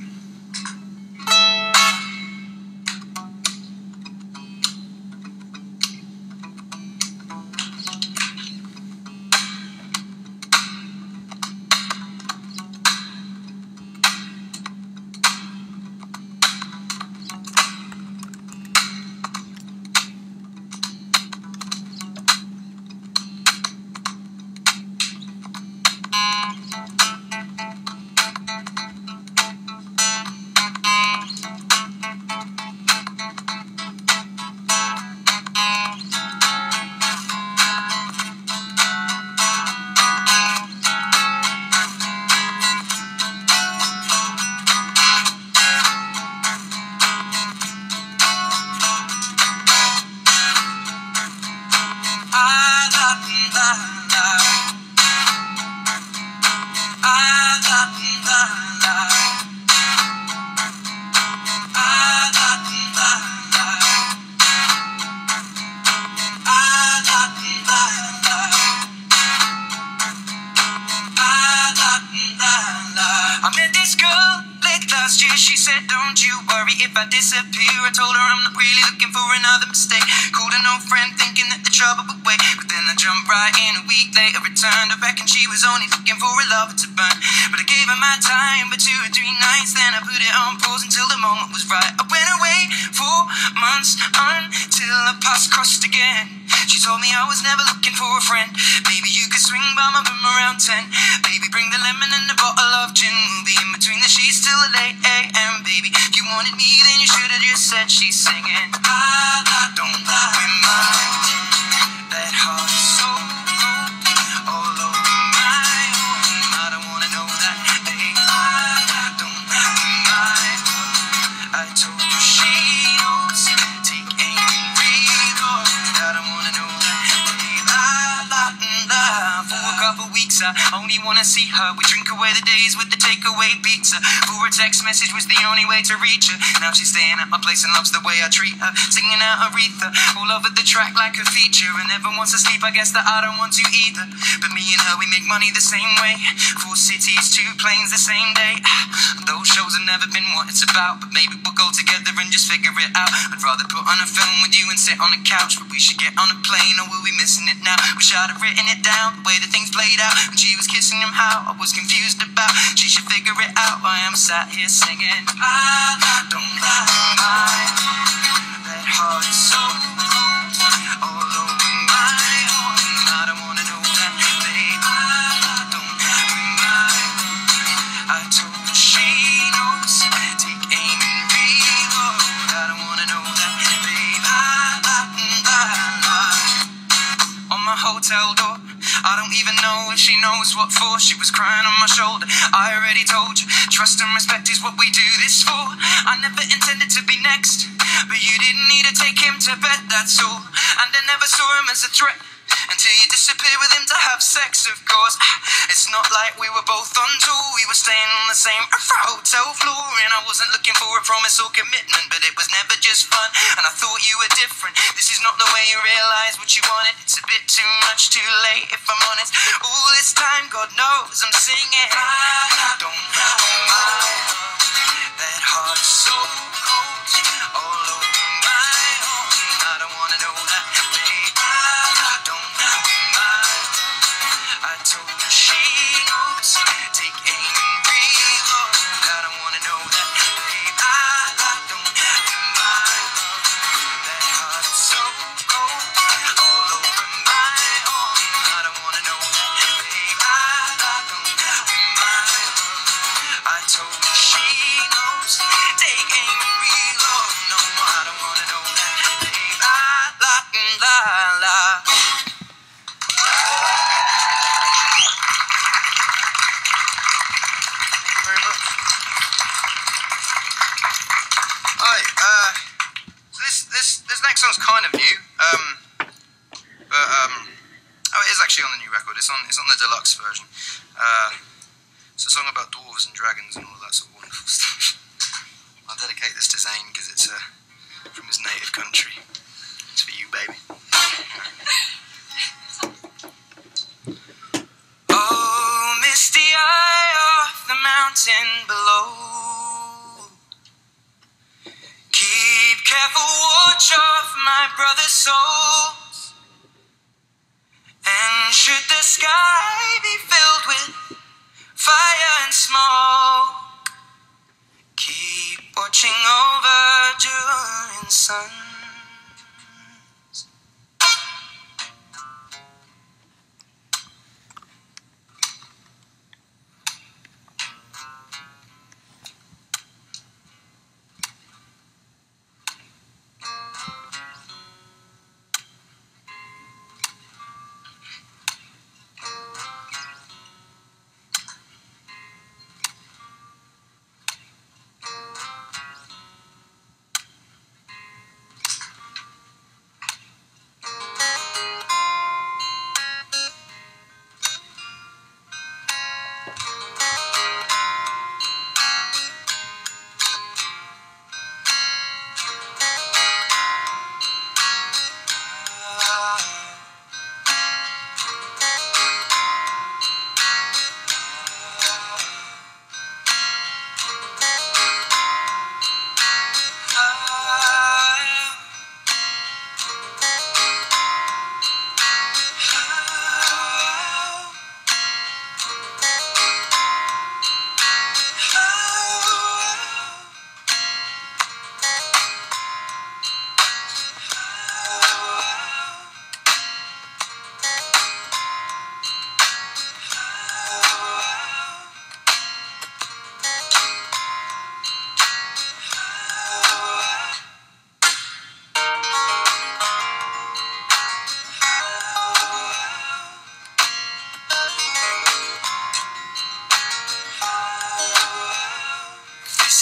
B: If I disappear, I told her I'm not really looking for another mistake. Called an old friend thinking that the trouble would wait, but then I jumped right in a week later, returned. I reckon she was only looking for a lover to burn, but I gave her my time for 2 or 3 nights. Then I put it on pause until the moment was right. I went away for months until the paths crossed again. She told me I was never looking for a friend. Maybe you could swing by my room around 10. Baby, bring the lemon and a bottle of gin. We'll be in between the sheets till 8 a.m. Baby, if you wanted me, then you should have just said. She's singing, I don't remind. That heart is so cold, all over my own. I don't wanna know that, babe. I don't remind. I told you she knows. Take aim and reload. I don't wanna know that, babe. For a couple weeks, I only wanna see her. We drink away the days with the takeaway pizza. For a text message was the only way to reach her. Now she's staying at my place and loves the way I treat her. Singing out Aretha all over the track like a feature. And never wants to sleep, I guess that I don't want to either. But me and her, we make money the same way. 4 cities, 2 planes the same day. Those shows have never been what it's about. But maybe we'll go together and just figure it out. I'd rather put on a film with you and sit on a couch. But we should get on a plane or we'll be missing it now. Wish I'd have written it down, the way the things played out. When she was kissing him, how I was confused about. She should figure it out. I am sat here singing, I don't mind. That heart is so cold, all over my own. I don't wanna know that, babe. I don't mind. I told her she knows. Take aim and reload. I don't wanna know that, babe. On my hotel door, I don't even know if she knows what for. She was crying on my shoulder. I already told you, trust and respect is what we do this for. I never intended to be next, but you didn't need to take him to bed, that's all. And I never saw him as a threat until you disappeared with him to have sex, of course. It's not like we were both on tour. We were staying on the same hotel floor. And I wasn't looking for a promise or commitment, but it was never just fun. And I thought you were different. This is not the way you realize what you wanted. It's a bit too much too late, if I'm honest. All this time, God knows I'm singing, I don't mind. That heart is so cold, all over my own. I don't wanna know that, babe. I don't mind. I told her she knows. Take aim and reload. I don't wanna know that, babe. I don't mind. That heart is so cold, all over my own. I don't wanna know that, babe. I don't mind. I told her she knows. Take aim and reload. No, I don't wanna know that, babe. La. Thank you very much. Hi, so this next song's kind of new, oh, it is actually on the new record. It's on the deluxe version. It's a song about dwarves and dragons and all that sort of wonderful stuff. I'll dedicate this to Zane because it's from his native country. It's for you, baby. Oh, misty eye of the mountain below, keep careful watch of my brother's souls. And should the sky be filled with fire and smoke, keep watching over during sun.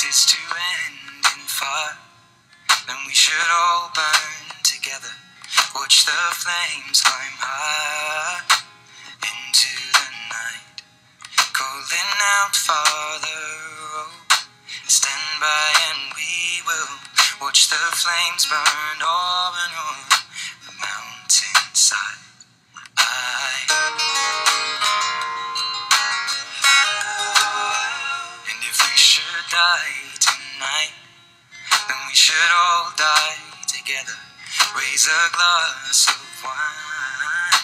B: is to end in fire, then we should all burn together. Watch the flames climb high into the night, calling out, Father, oh, stand by and we will watch the flames burn over and on the mountainside. And if we should die tonight, then we should all die together. Raise a glass of wine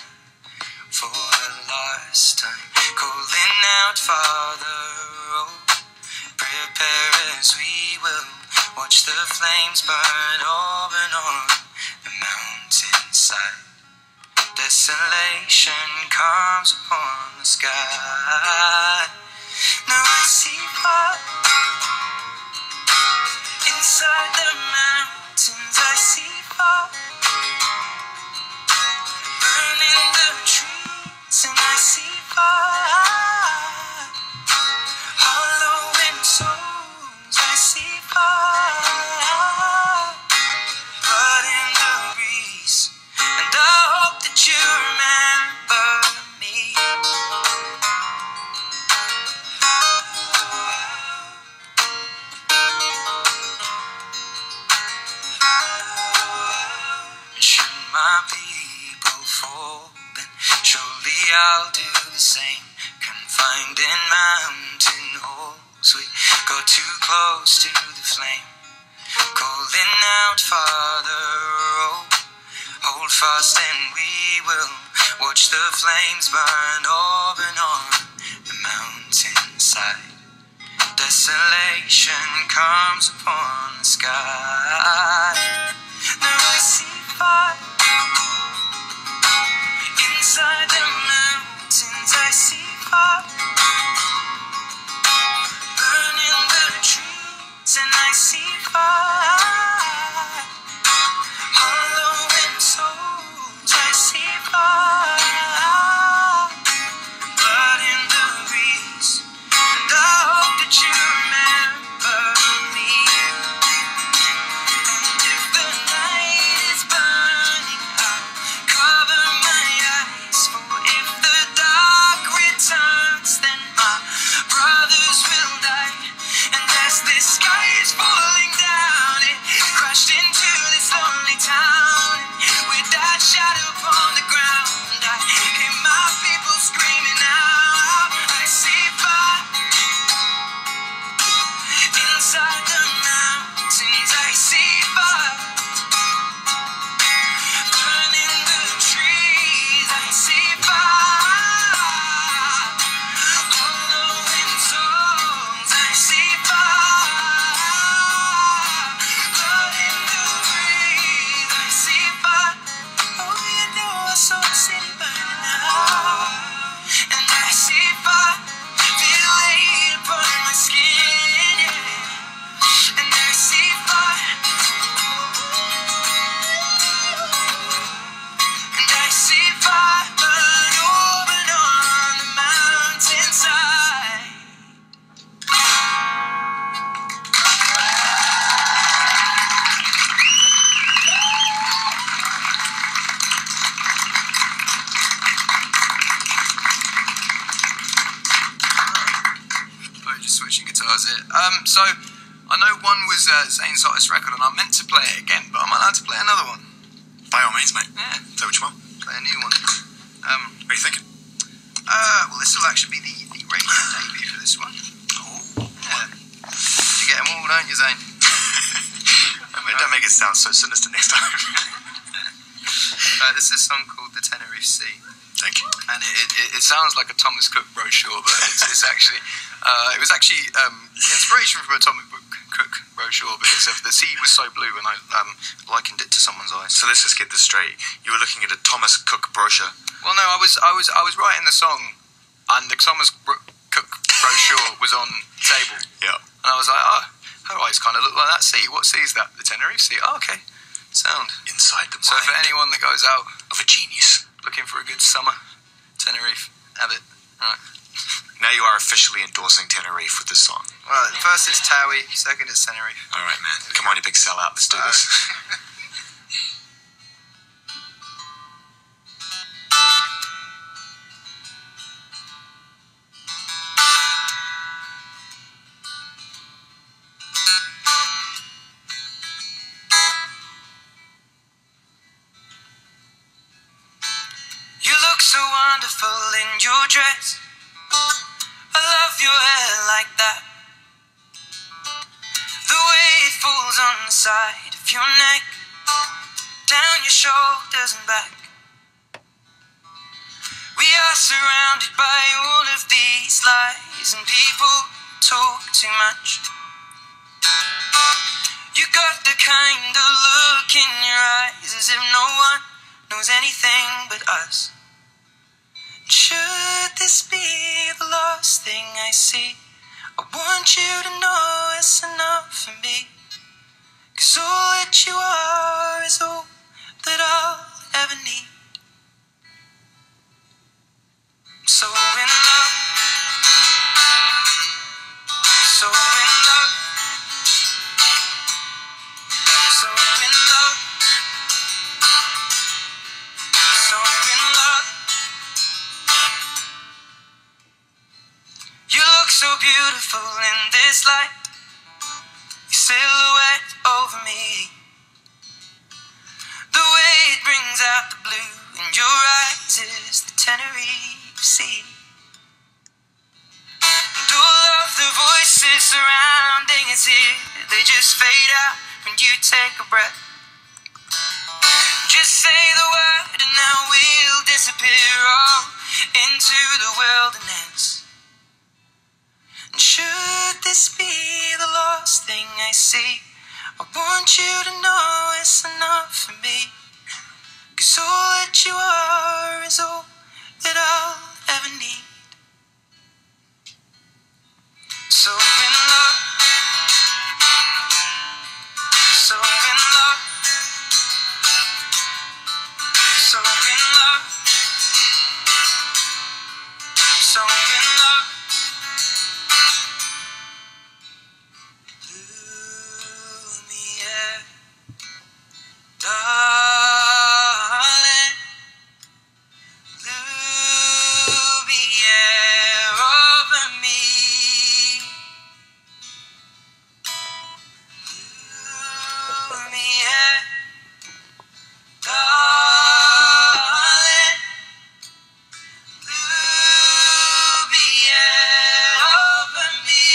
B: for the last time, calling out, Father, oh, prepare as we will watch the flames burn over and on the mountainside. Desolation comes upon the sky. Now I see fire inside the mountains. I see fire burning the trees, and I see fire hollowing souls. I see fire, blood in the breeze, and I hope that you remember me. Should my people fall, then surely I'll do the same. Confined in mountain holes, we got too close to the flame, calling out, Father, oh, hold fast and we will watch the flames burn over and on the mountainside. Desolation comes upon the sky. Now I see fire inside the mountains. I see fire burning the trees, and I see fire hollowing souls. I see fire, blood in the breeze, and I hope that you remember me. And if the night is burning, I'll cover my eyes, for if the dark returns, then my brothers will die. And as this sky is falling down, it crashed into this lonely town, and with that shadow upon the ground, I hear my people screaming out. I see fire inside the mountains. I see fire burning the trees. I see fire hollowing souls. I see fire, blood in the breeze. I see fire. Oh, you know I saw the city burning out, and I see fire, feel it upon my skin, yeah. And I see fire, and I see fire burn over and on the mountainside. Oh, just switching guitars here. So I know one was Zane's hottest record, and I meant to play it again, but I'm allowed to play another one.
A: By all means, mate.
B: Yeah,
A: So which one?
B: play a new one.
A: What are you thinking?
B: Well, this will actually be the radio debut for this one.
A: Oh.
B: Yeah. You get them all, don't you, Zane?
A: I mean, don't make it sound so sinister next time.
B: This is a song called The Tenerife Sea.
A: Thank you.
B: And it sounds like a Thomas Cook brochure, but it's actually it was actually inspiration from a Thomas Cook brochure, because of the sea was so blue, and I likened it to someone's eyes.
A: So let's just get this straight. You were looking at a Thomas Cook brochure.
B: Well, no, I was writing the song, and the Thomas Cook brochure was on the table,
A: Yeah.
B: and I was like, oh, her eyes kind of look like that sea. What sea is that? The Tenerife Sea. Oh, okay. Sound.
A: Inside the
B: So
A: mind
B: for anyone that goes out
A: of a genius.
B: looking for a good summer, Tenerife, have it. All right.
A: Now you are officially endorsing Tenerife with this song.
B: Well, first it's Towie, second it's Tenerife.
A: All right, man. Come on, you big sellout. Let's do this.
B: You look so wonderful in your dress. I love your hair like that. The way it falls on the side of your neck, down your shoulders and back. We are surrounded by all of these lies, and people talk too much. You got the kind of look in your eyes as if no one knows anything but us. Should this be the last thing I see? I want you to know it's enough for me. 'Cause all that you are is all that I'll ever need. So in love, so in love, so in love, so in love. You look so beautiful in this light, your silhouette over me. The way it brings out the blue in your eyes is the Tenerife Sea. And all of the voices surrounding us here, they just fade out when you take a breath. Just say the word and now we'll disappear all into the wilderness. And should this be the last thing I see, I want you to know it's enough for me. 'Cause all that you are is all that I'll ever need. So in love, so in love, so in love, so in love. Lumiere, darling, Lumiere over me. Lumiere, darling, Lumiere over me.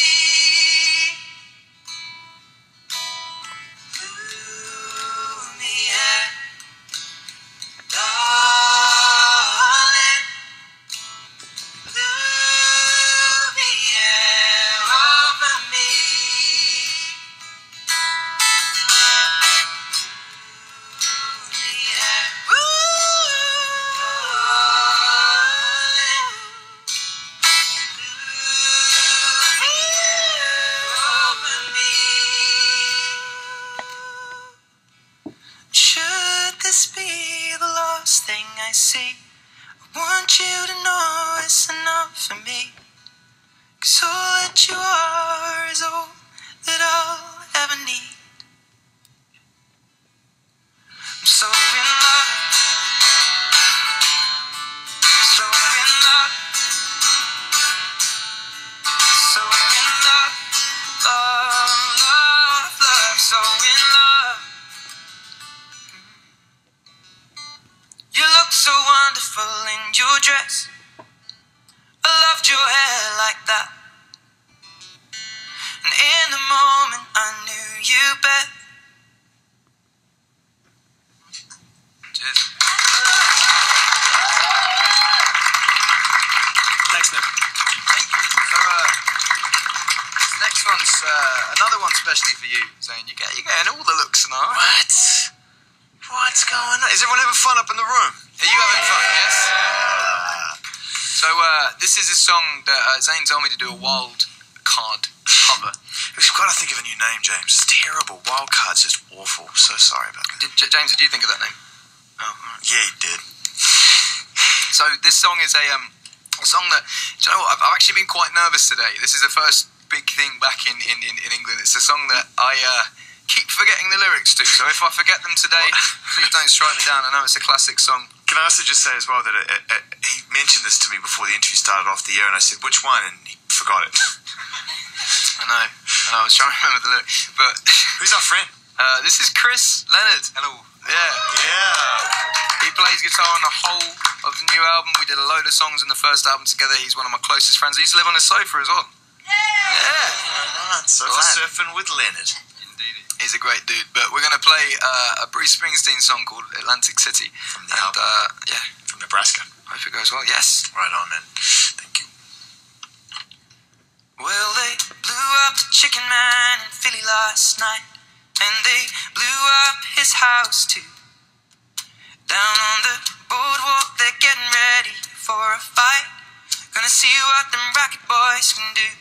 B: Lumiere, darling, Lumiere over me. Lumiere, over me. Should this be the last thing I see, I want you to know it's enough for me. 'Cause all that you are is all that I'll ever need. I'm so in love, so in love, so in love, love, love, love, so in love. You look so wonderful in your dress. I loved your hair like that. And in the moment I knew you better. Cheers.
A: Thanks, Nick.
B: Thank you. So, this next one's another one specially for you, Zane. You're getting all the looks tonight.
A: What? What's going on? Is everyone having fun up in the room?
B: Are you having fun? Yes. So, this is a song that Zane told me to do a wild card cover.
A: We've got to think of a new name, James. It's terrible. Wildcard's just awful. So sorry about that.
B: James, did you think of that name?
A: Oh, all right. Yeah, he did.
B: So this song is a A song that, do you know what, I've actually been quite nervous today. This is the first big thing back in England. It's a song that I keep forgetting the lyrics to, so if I forget them today, please don't strike me down. I know it's a classic song.
A: Can I also just say as well that he mentioned this to me before the interview started off the air, and I said, which one? And he forgot it.
B: I know, I was trying to remember the lyrics, but...
A: Who's our friend?
B: This is Chris Leonard.
A: Hello.
B: Yeah. He plays guitar on the whole of the new album. We did a load of songs in the first album together. He's one of my closest friends. He used to live on a sofa as well. Yeah.
A: Sofa surfing with Leonard.
B: Indeed. He's a great dude. But we're going to play a Bruce Springsteen song called Atlantic City.
A: From the album?
B: Yeah.
A: From Nebraska.
B: Hope it goes well. Yes.
A: Right on, man. Thank you.
B: Well, they blew up the Chicken Man in Philly last night. And they blew up his house too. Down on the boardwalk, they're getting ready for a fight. Gonna see what them racket boys can do.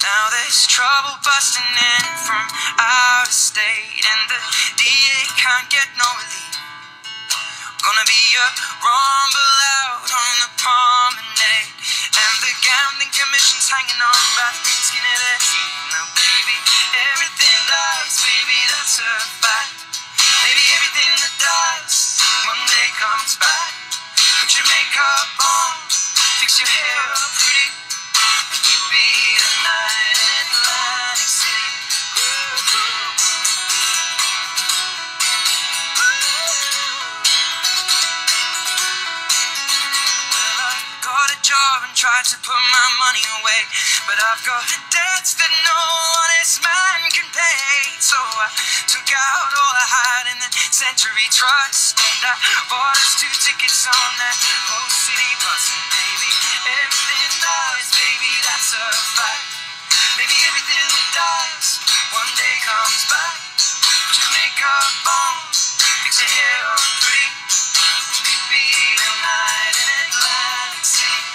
B: Now there's trouble busting in from out of state, and the DA can't get no relief. Gonna be a rumble out on the promenade, and the gambling commission's hanging on by the skin of their teeth. Now baby, everything dies, baby, that's a fact. Maybe everything that dies one day comes back. Put your makeup on, fix your hair up pretty. You be the night in Atlantic City. Well, I got a job and tried to put my money away, but I've got debts that no honest man can pay. So I took out all I had in the Century Trust, and I bought us 2 tickets on that whole city bus. And baby, everything dies, baby, that's a fact. Maybe everything that dies one day comes back. Put your makeup on, fix your hair up pretty. Meet me tonight in Atlantic City.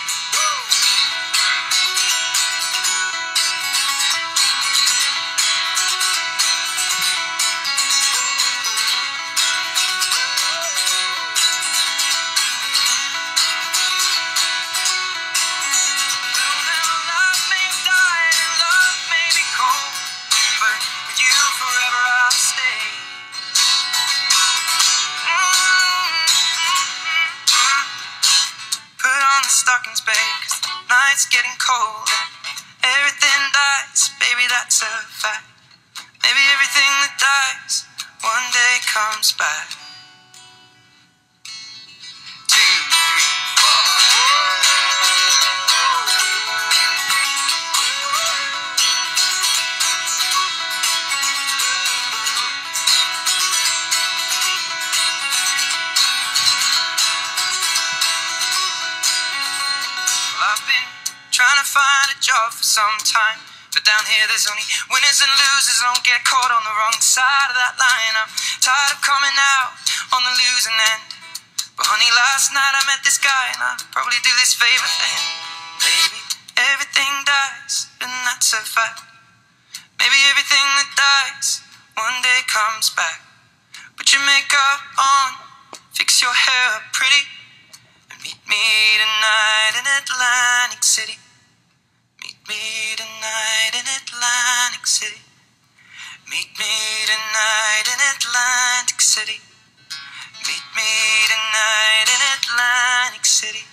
B: Stockings, babe, 'cause the night's getting cold and everything dies, baby, that's a fact. Maybe everything that dies one day comes back. 2, 3, 4. I've been trying to find a job for some time, but down here there's only winners and losers. Don't get caught on the wrong side of that line. I'm tired of coming out on the losing end, but honey, last night I met this guy, and I'll probably do this favor for him. Baby, everything dies, and that's a fact. Maybe everything that dies one day comes back. Put your makeup on, fix your hair up pretty. Meet me tonight in Atlantic City. Meet me tonight in Atlantic City. Meet me tonight in Atlantic City. Meet me tonight in Atlantic City.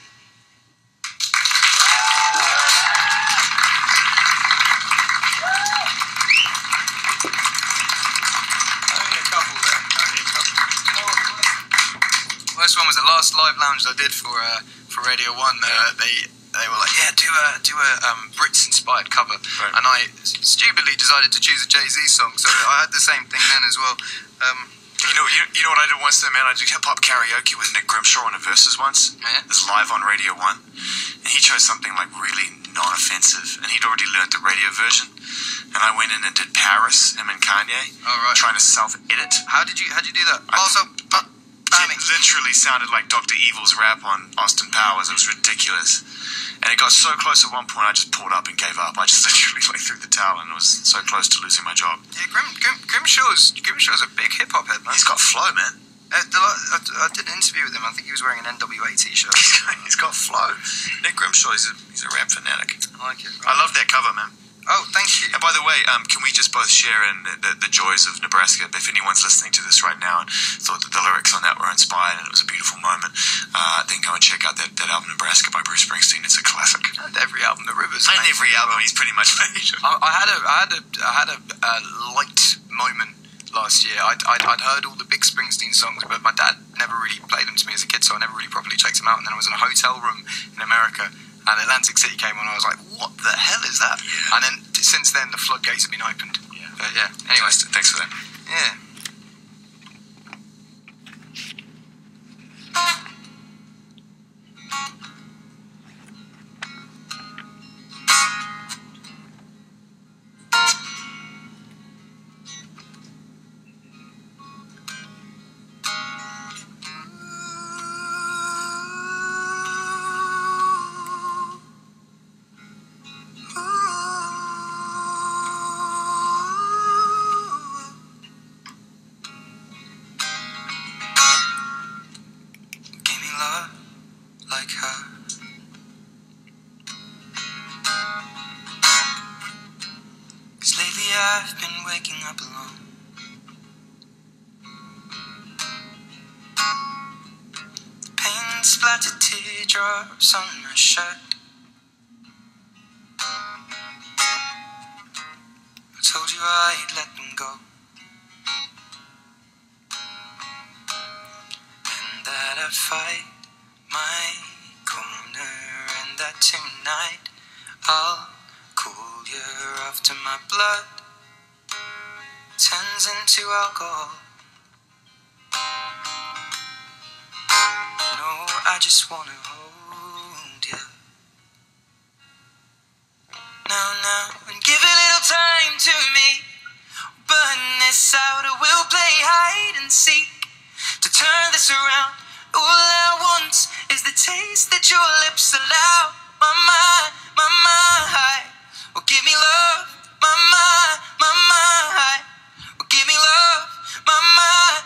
B: Only a couple there. Only a couple. You know what? First one was the last live lounge I did for Radio 1. They were like, yeah, do a Brits inspired cover, right. And I stupidly decided to choose a Jay-Z song, so I had the same thing then as well.
A: You know what I did once, though, man? I did hip hop karaoke with Nick Grimshaw on a Versus once.
B: Yeah.
A: It was live on Radio 1, and he chose something like really non-offensive, and he'd already learnt the radio version. And I went in and did Paris, him and Kanye, trying to self-edit.
B: How did you do that?
A: It literally sounded like Dr. Evil's rap on Austin Powers. It was ridiculous. And it got so close at one point, I just pulled up and gave up. I just literally threw the towel, and it was so close to losing my job.
B: Yeah, Grimshaw's a big hip-hop head, man.
A: He's got flow, man.
B: I did an interview with him. I think he was wearing an NWA t-shirt.
A: He's got flow. Nick Grimshaw, he's a rap fanatic.
B: I like it.
A: I love that cover, man.
B: Oh, thank you.
A: And by the way, can we just both share in the joys of Nebraska? If anyone's listening to this right now and thought that the lyrics on that were inspired and it was a beautiful moment, then go and check out that album Nebraska by Bruce Springsteen. It's a classic.
B: And every album, The Rivers.
A: And every album he's pretty much made.
B: I had a light moment last year. I'd heard all the big Springsteen songs, but my dad never really played them to me as a kid, so I never really properly checked them out. And then I was in a hotel room in America, and Atlantic City came on, and I was like, what the hell is that?
A: Yeah.
B: And then since then, the floodgates have been opened.
A: Yeah.
B: But yeah, anyway.
A: Thanks for that.
B: Yeah. Like her. 'Cause lately I've been waking up alone. Paint splattered teardrops on my shirt. I told you I'd let them go, and that I'd fight my corner, and that tonight I'll cool you after my blood turns into alcohol. No, I just wanna hold you now, and give a little time to me. Burn this out, or we'll play hide and seek to turn this around. All I want is the taste that your lips allow. My mind, oh give me love. My mind, oh give me love. My mind,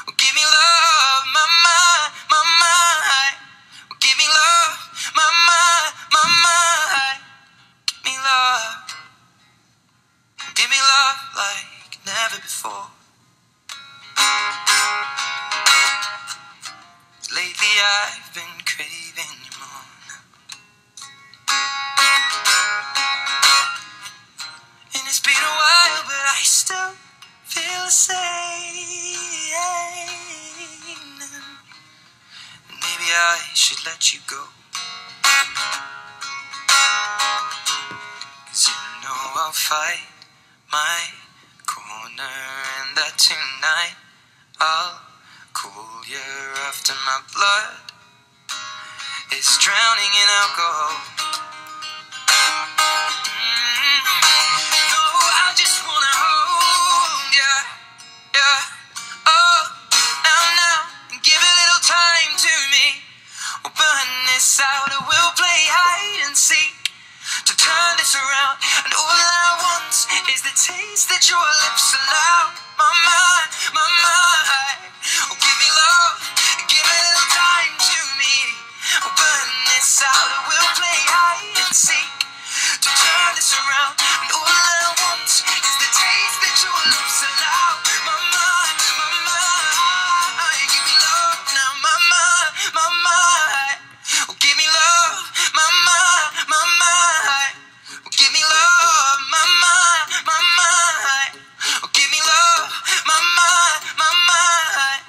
B: oh give me love. My mind, oh give me love. My mind, give me love. Give me love like never before. Lately I've been craving you more. And it's been a while, but I still feel the same. And maybe I should let you go, 'cause you know I'll fight my corner, and that tonight I'll cool you after my blood is drowning in alcohol. No, I just wanna hold you, yeah. Oh, now, and give a little time to me. We'll burn this out, or we'll play hide and seek to turn this around. And all I want is the taste that your lips allow. My mind, oh give me love, give a little time to me. We'll burn this out, or we'll play hide and seek to turn this around. And all I want is the taste that your lips allow. My mind, give me love now. My mind, oh give me love. My mind, oh give me love. My mind, oh give me love. My mind,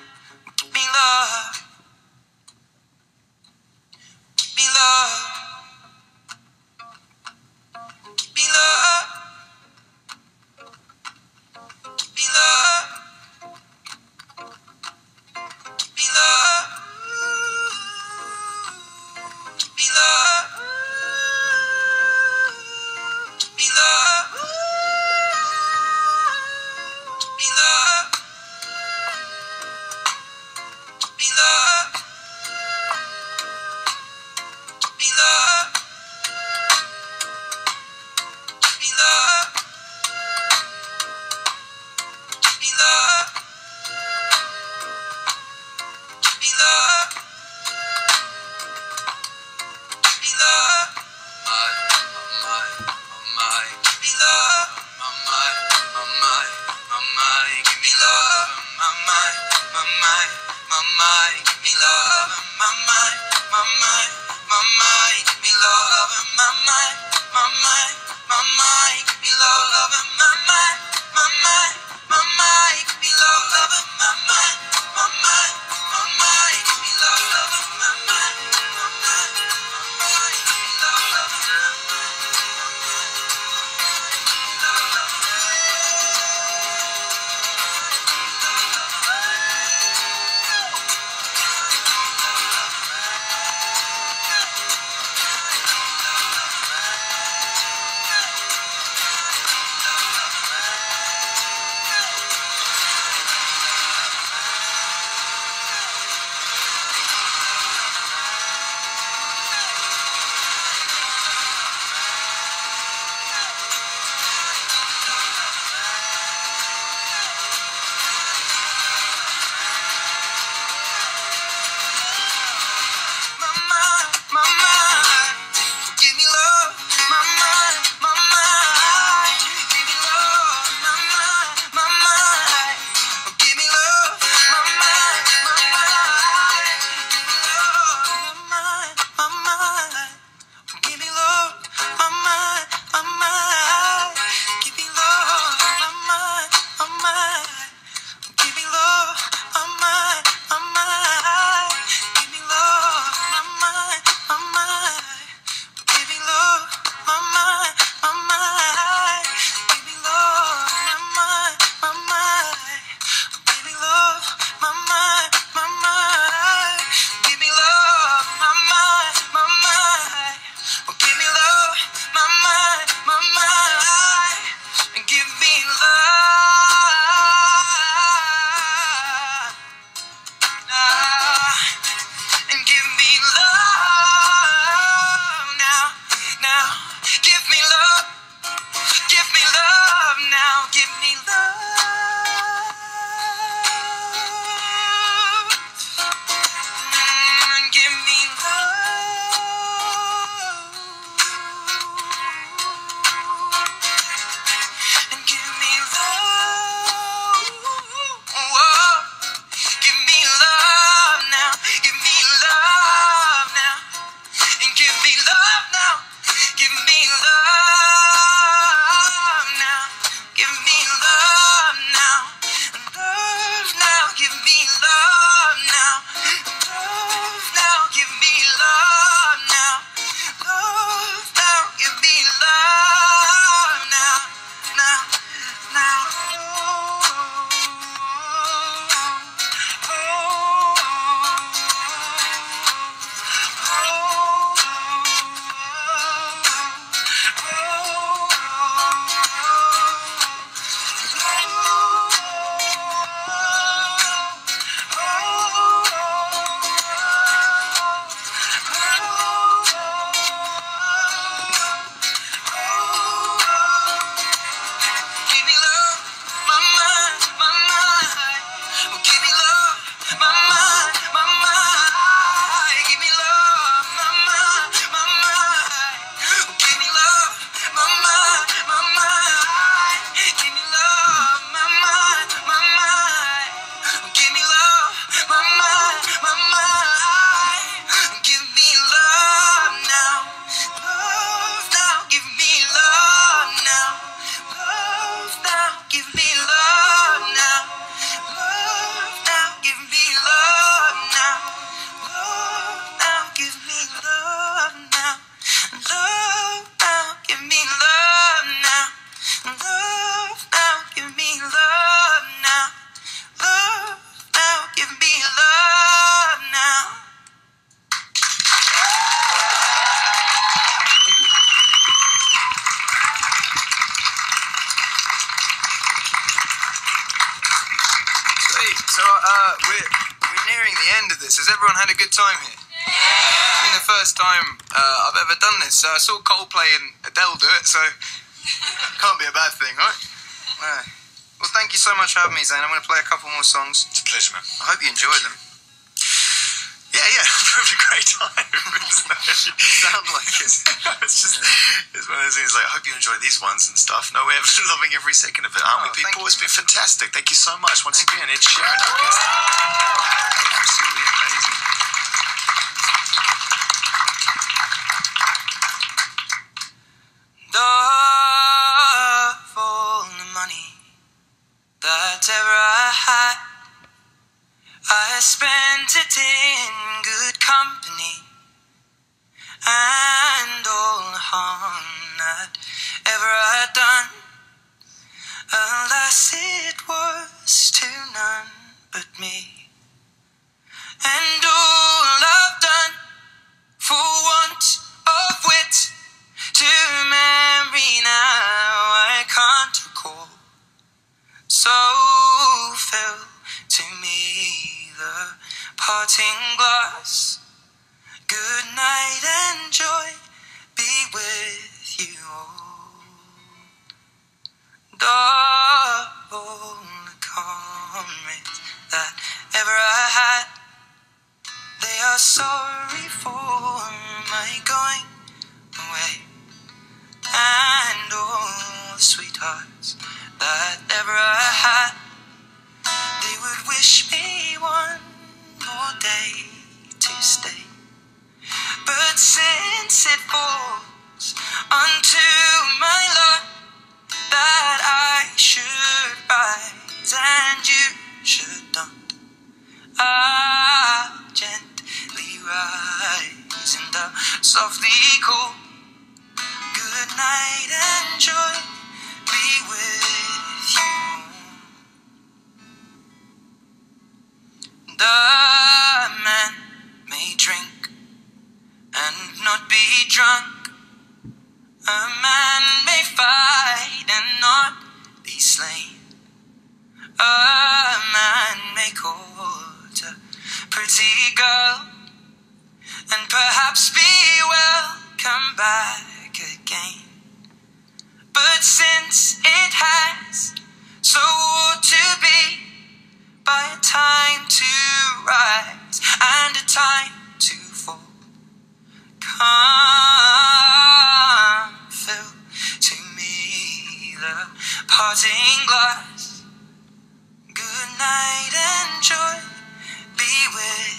B: me love. Mama, mama, mama, give me love. Mama, mama, mama, give me love. Mama, mama, mama, give me love. Mama, mama, mama, give me love. Mama, mama, mama, give me love. Mama, mama, mama, give me love. Mama, mama, mama, give me
D: we're nearing the end of this. Has everyone had a good time here? It's been the first time I've ever done this. I saw Coldplay and Adele do it, so can't be a bad thing, right? Well, thank you so much for having me, Zane. I'm going to play a couple more songs.
A: It's a pleasure, man.
D: I hope you enjoyed them. Yeah,
A: Yeah, having a great time.
D: Sound like it.
A: It's one of those things like, I hope you enjoy these ones and stuff. No, we're loving every second of it, aren't we, people? It's been fantastic. Thank you so much. Once again, Ed Sheeran, our guest. Absolutely amazing.
B: Of all the money that ever I had, I spent it in good company, and all the harm that ever I'd done, alas, it was to none but me. And all I've done for want of wit to memory now I can't recall. So fill to me the parting glass. Good night and joy be with you all. Of all the comrades that ever I had, they are sorry for my going away. And all the sweethearts that ever I had, they would wish me one more day to stay. But since it falls unto my lot that I should rise and you should not, I'll gently rise and I'll softly call. Good night and joy be with you. The man may drink and not be drunk. A man may fight and not be slain. A man may court a pretty girl and perhaps be welcome back again. But since it has so ought to be, by a time to rise and a time to fall, come fill to me the parting glass. Good night and joy be with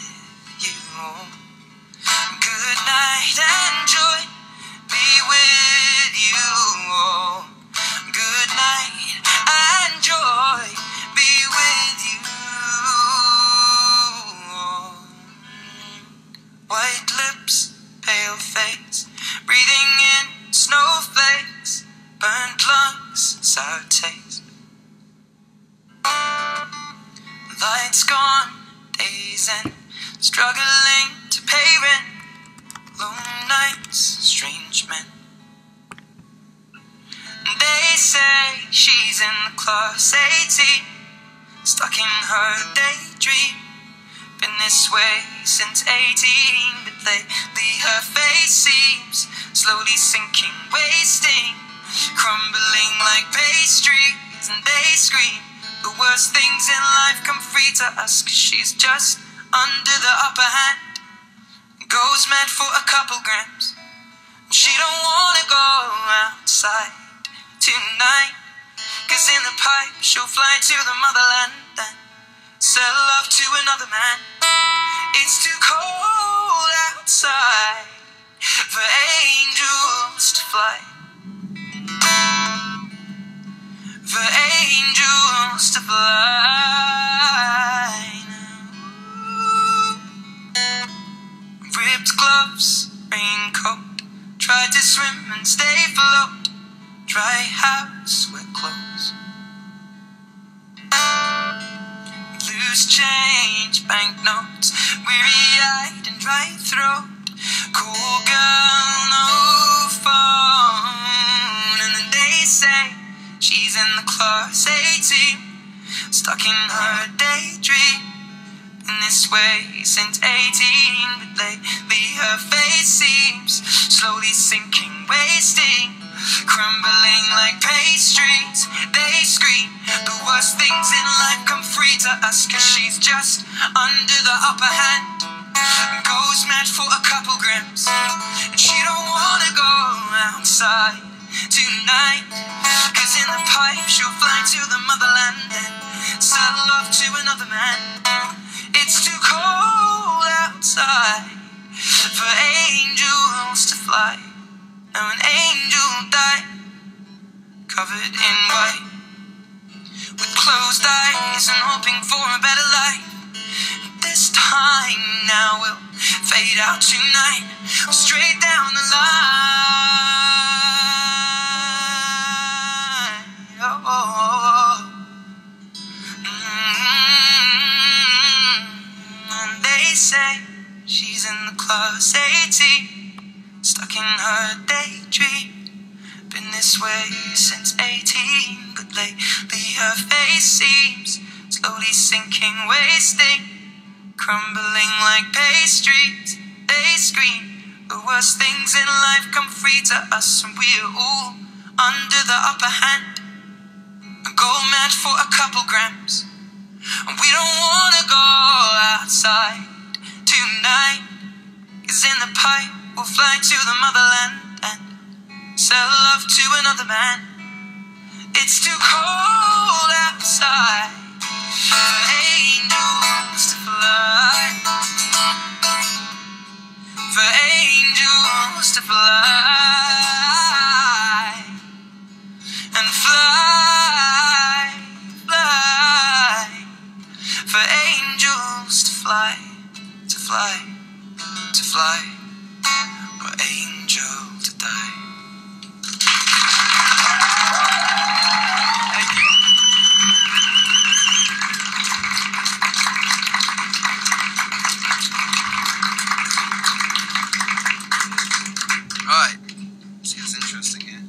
B: you all. Good night and joy be with you all. Good night and joy be with you all. White lips, pale face, breathing in snowflakes, burnt lungs, sour taste. Lights gone, days end, struggling to pay rent. Long nights, strange men. They say she's in the class 18, stuck in her daydream. Been this way since 18, but lately her face seems slowly sinking, wasting, crumbling like pastries. And they scream the worst things in life come free to us, 'cause she's just under the upper hand. Goes mad for a couple grams. She don't wanna go outside tonight, 'cause in the pipe she'll fly to the motherland and sell love to another man. It's too cold outside for angels to fly, for angels to fly. Ripped gloves, raincoat, tried to swim and stay afloat. Dry house, wet clothes. Loose change, banknotes, weary-eyed and dry throat. Cool girl, no phone. And then they say she's in the class 18, stuck in her daydream. In this way since 18, but lately her face seems slowly sinking, wasting, crumbling like pastries. They scream the worst things in life come free to us, 'cause she's just under the upper hand. Goes mad for a couple grams, and she don't wanna go outside tonight, 'cause in the pipe she'll fly to the motherland and settle off to another man. It's too cold outside for angels to fly. Now an angel died, covered in white, with closed eyes and hoping for a better life. This time now we'll fade out tonight, straight down the line. Oh, oh, oh. And they say she's in the class 18, stuck in her daydream. Been this way since 18, but lately her face seems slowly sinking, wasting, crumbling like pastries. They scream the worst things in life come free to us, and we're all under the upper hand. Go mad for a couple grams, and we don't wanna go outside tonight, 'cause in the pipe we'll fly to the motherland and sell love to another man. It's too cold outside for angels to fly, for angels to fly, and fly, fly, for angels to fly, to fly, to fly, for angel to die.
D: Right. See, it's interesting here.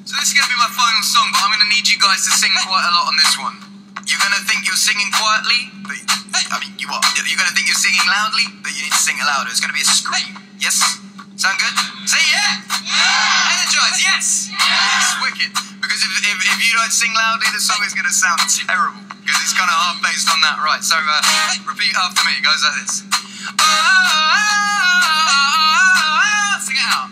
D: This is going to be my final song, but I'm going to need you guys to sing quite a lot on this one. You're going to think you're singing quietly, but you are. You're going to think you're singing loudly, but you need to sing it louder. It's going to be a scream. Yes? Sound good? Say yeah! Yeah! Energize, yes! Yes, wicked. Because if you don't sing loudly, the song is going to sound terrible, because it's kind of half based on that, right? So repeat after me. It goes like this. Sing it out.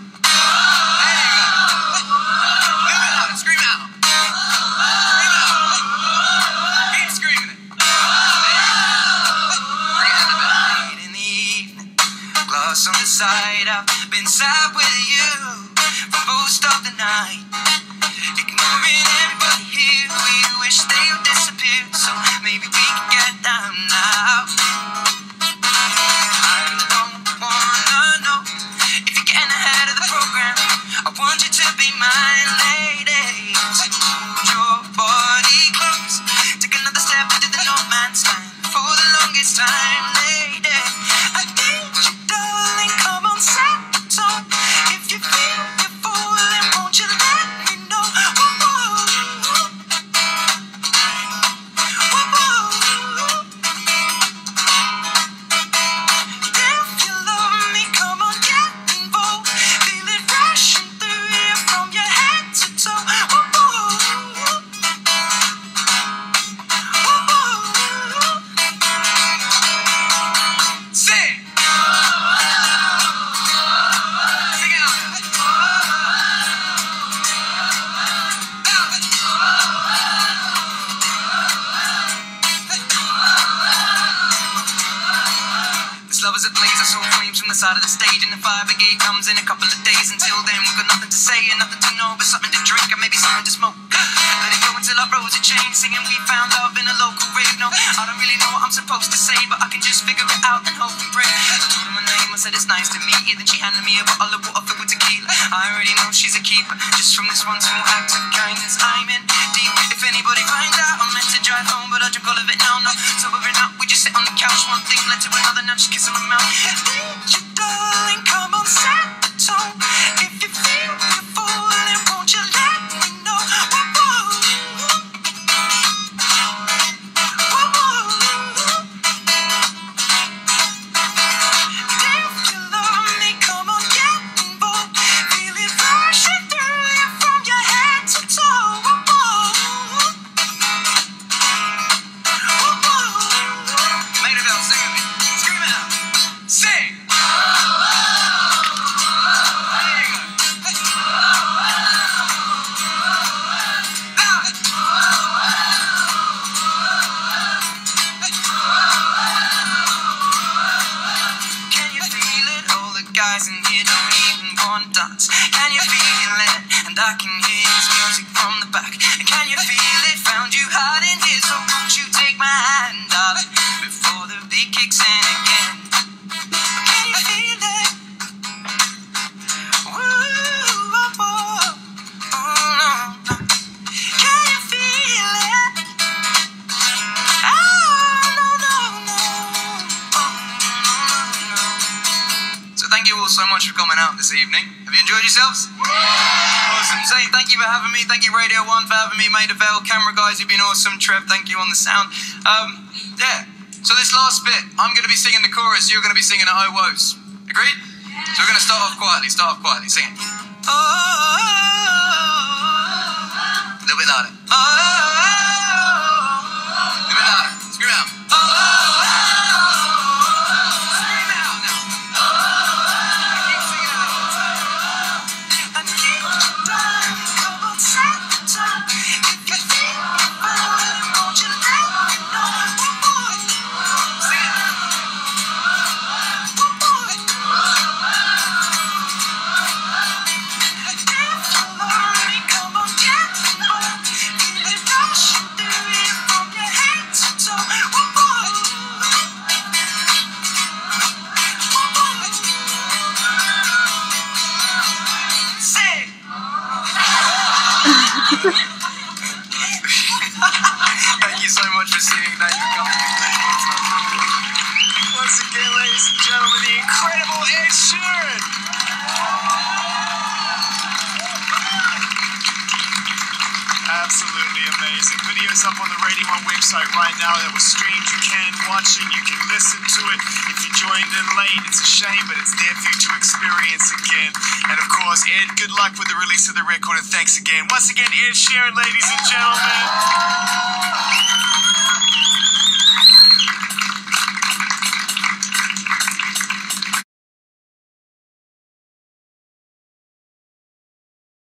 B: On the side, I've been sad with you for most of the night, ignoring everybody here. We wish they would disappear, so maybe we can get down now. I don't wanna know if you're getting ahead of the program. I want you to be my lady, so hold your body close, take another step into the no man's land for the longest time, lady. I need you. If you feel you're falling, won't you let me know? Whoa, whoa. Whoa, whoa. If you love me, come on, get involved. Feel it rushing through you from your head to toe. Whoa, whoa. Whoa, whoa. Sing! Love is a blaze, I saw flames from the side of the stage, and the fire brigade comes in a couple of days. Until then, we've got nothing to say and nothing to know, but something to drink and maybe something to smoke. Let it go until our roads are changed, singing we found love in a local rave. No, I don't really know what I'm supposed to say, but I can just figure it out and hope and pray. I told her my name, I said it's nice to meet you, then she handed me a bottle of water filled with tequila. I already know she's a keeper, just from this one small act of kindness. I'm in deep. If anybody finds out, I'm meant to drive home, but I drink all of it now. No, sobering up, we just sit on the couch. One thing led to another, now she's kissing my mouth. Did you, darling, come on, set the tone. If you feel you're falling, won't you let me know? Guys in here don't even want to dance. Can you feel it? And I can hear this music from the back. And can you feel it? Found you hiding here, so won't you take my hand, darling, before the beat kicks in again? Can you feel it? Ooh, oh, oh, oh, no. Can you feel it? Oh, no, no, no. Oh, no, no. So thank you all so much for coming out this evening. Have you enjoyed yourselves? Awesome. Zane, thank you for having me. Thank you, Radio 1, for having me. Maida Vale, camera guys, you've been awesome. Trev, thank you on the sound. Yeah. So this last bit, I'm going to be singing the chorus. You're going to be singing the Oh Woes. Agreed? So we're going to start off quietly. Sing it. Oh, a little bit louder. Oh, a little bit louder. Scream out. Thank you so much for singing. Thank you for coming.
A: Once again, ladies and gentlemen, the incredible Ed Sheeran. Absolutely amazing. Videos up on the Radio 1 website right now that was streamed. You can watch it, you can listen to it. If you joined in late, it's a shame, but it's there for you to experience again. And of course, Ed, good luck with the release of the record, and thanks again. Once again, Ed Sheeran, ladies and gentlemen.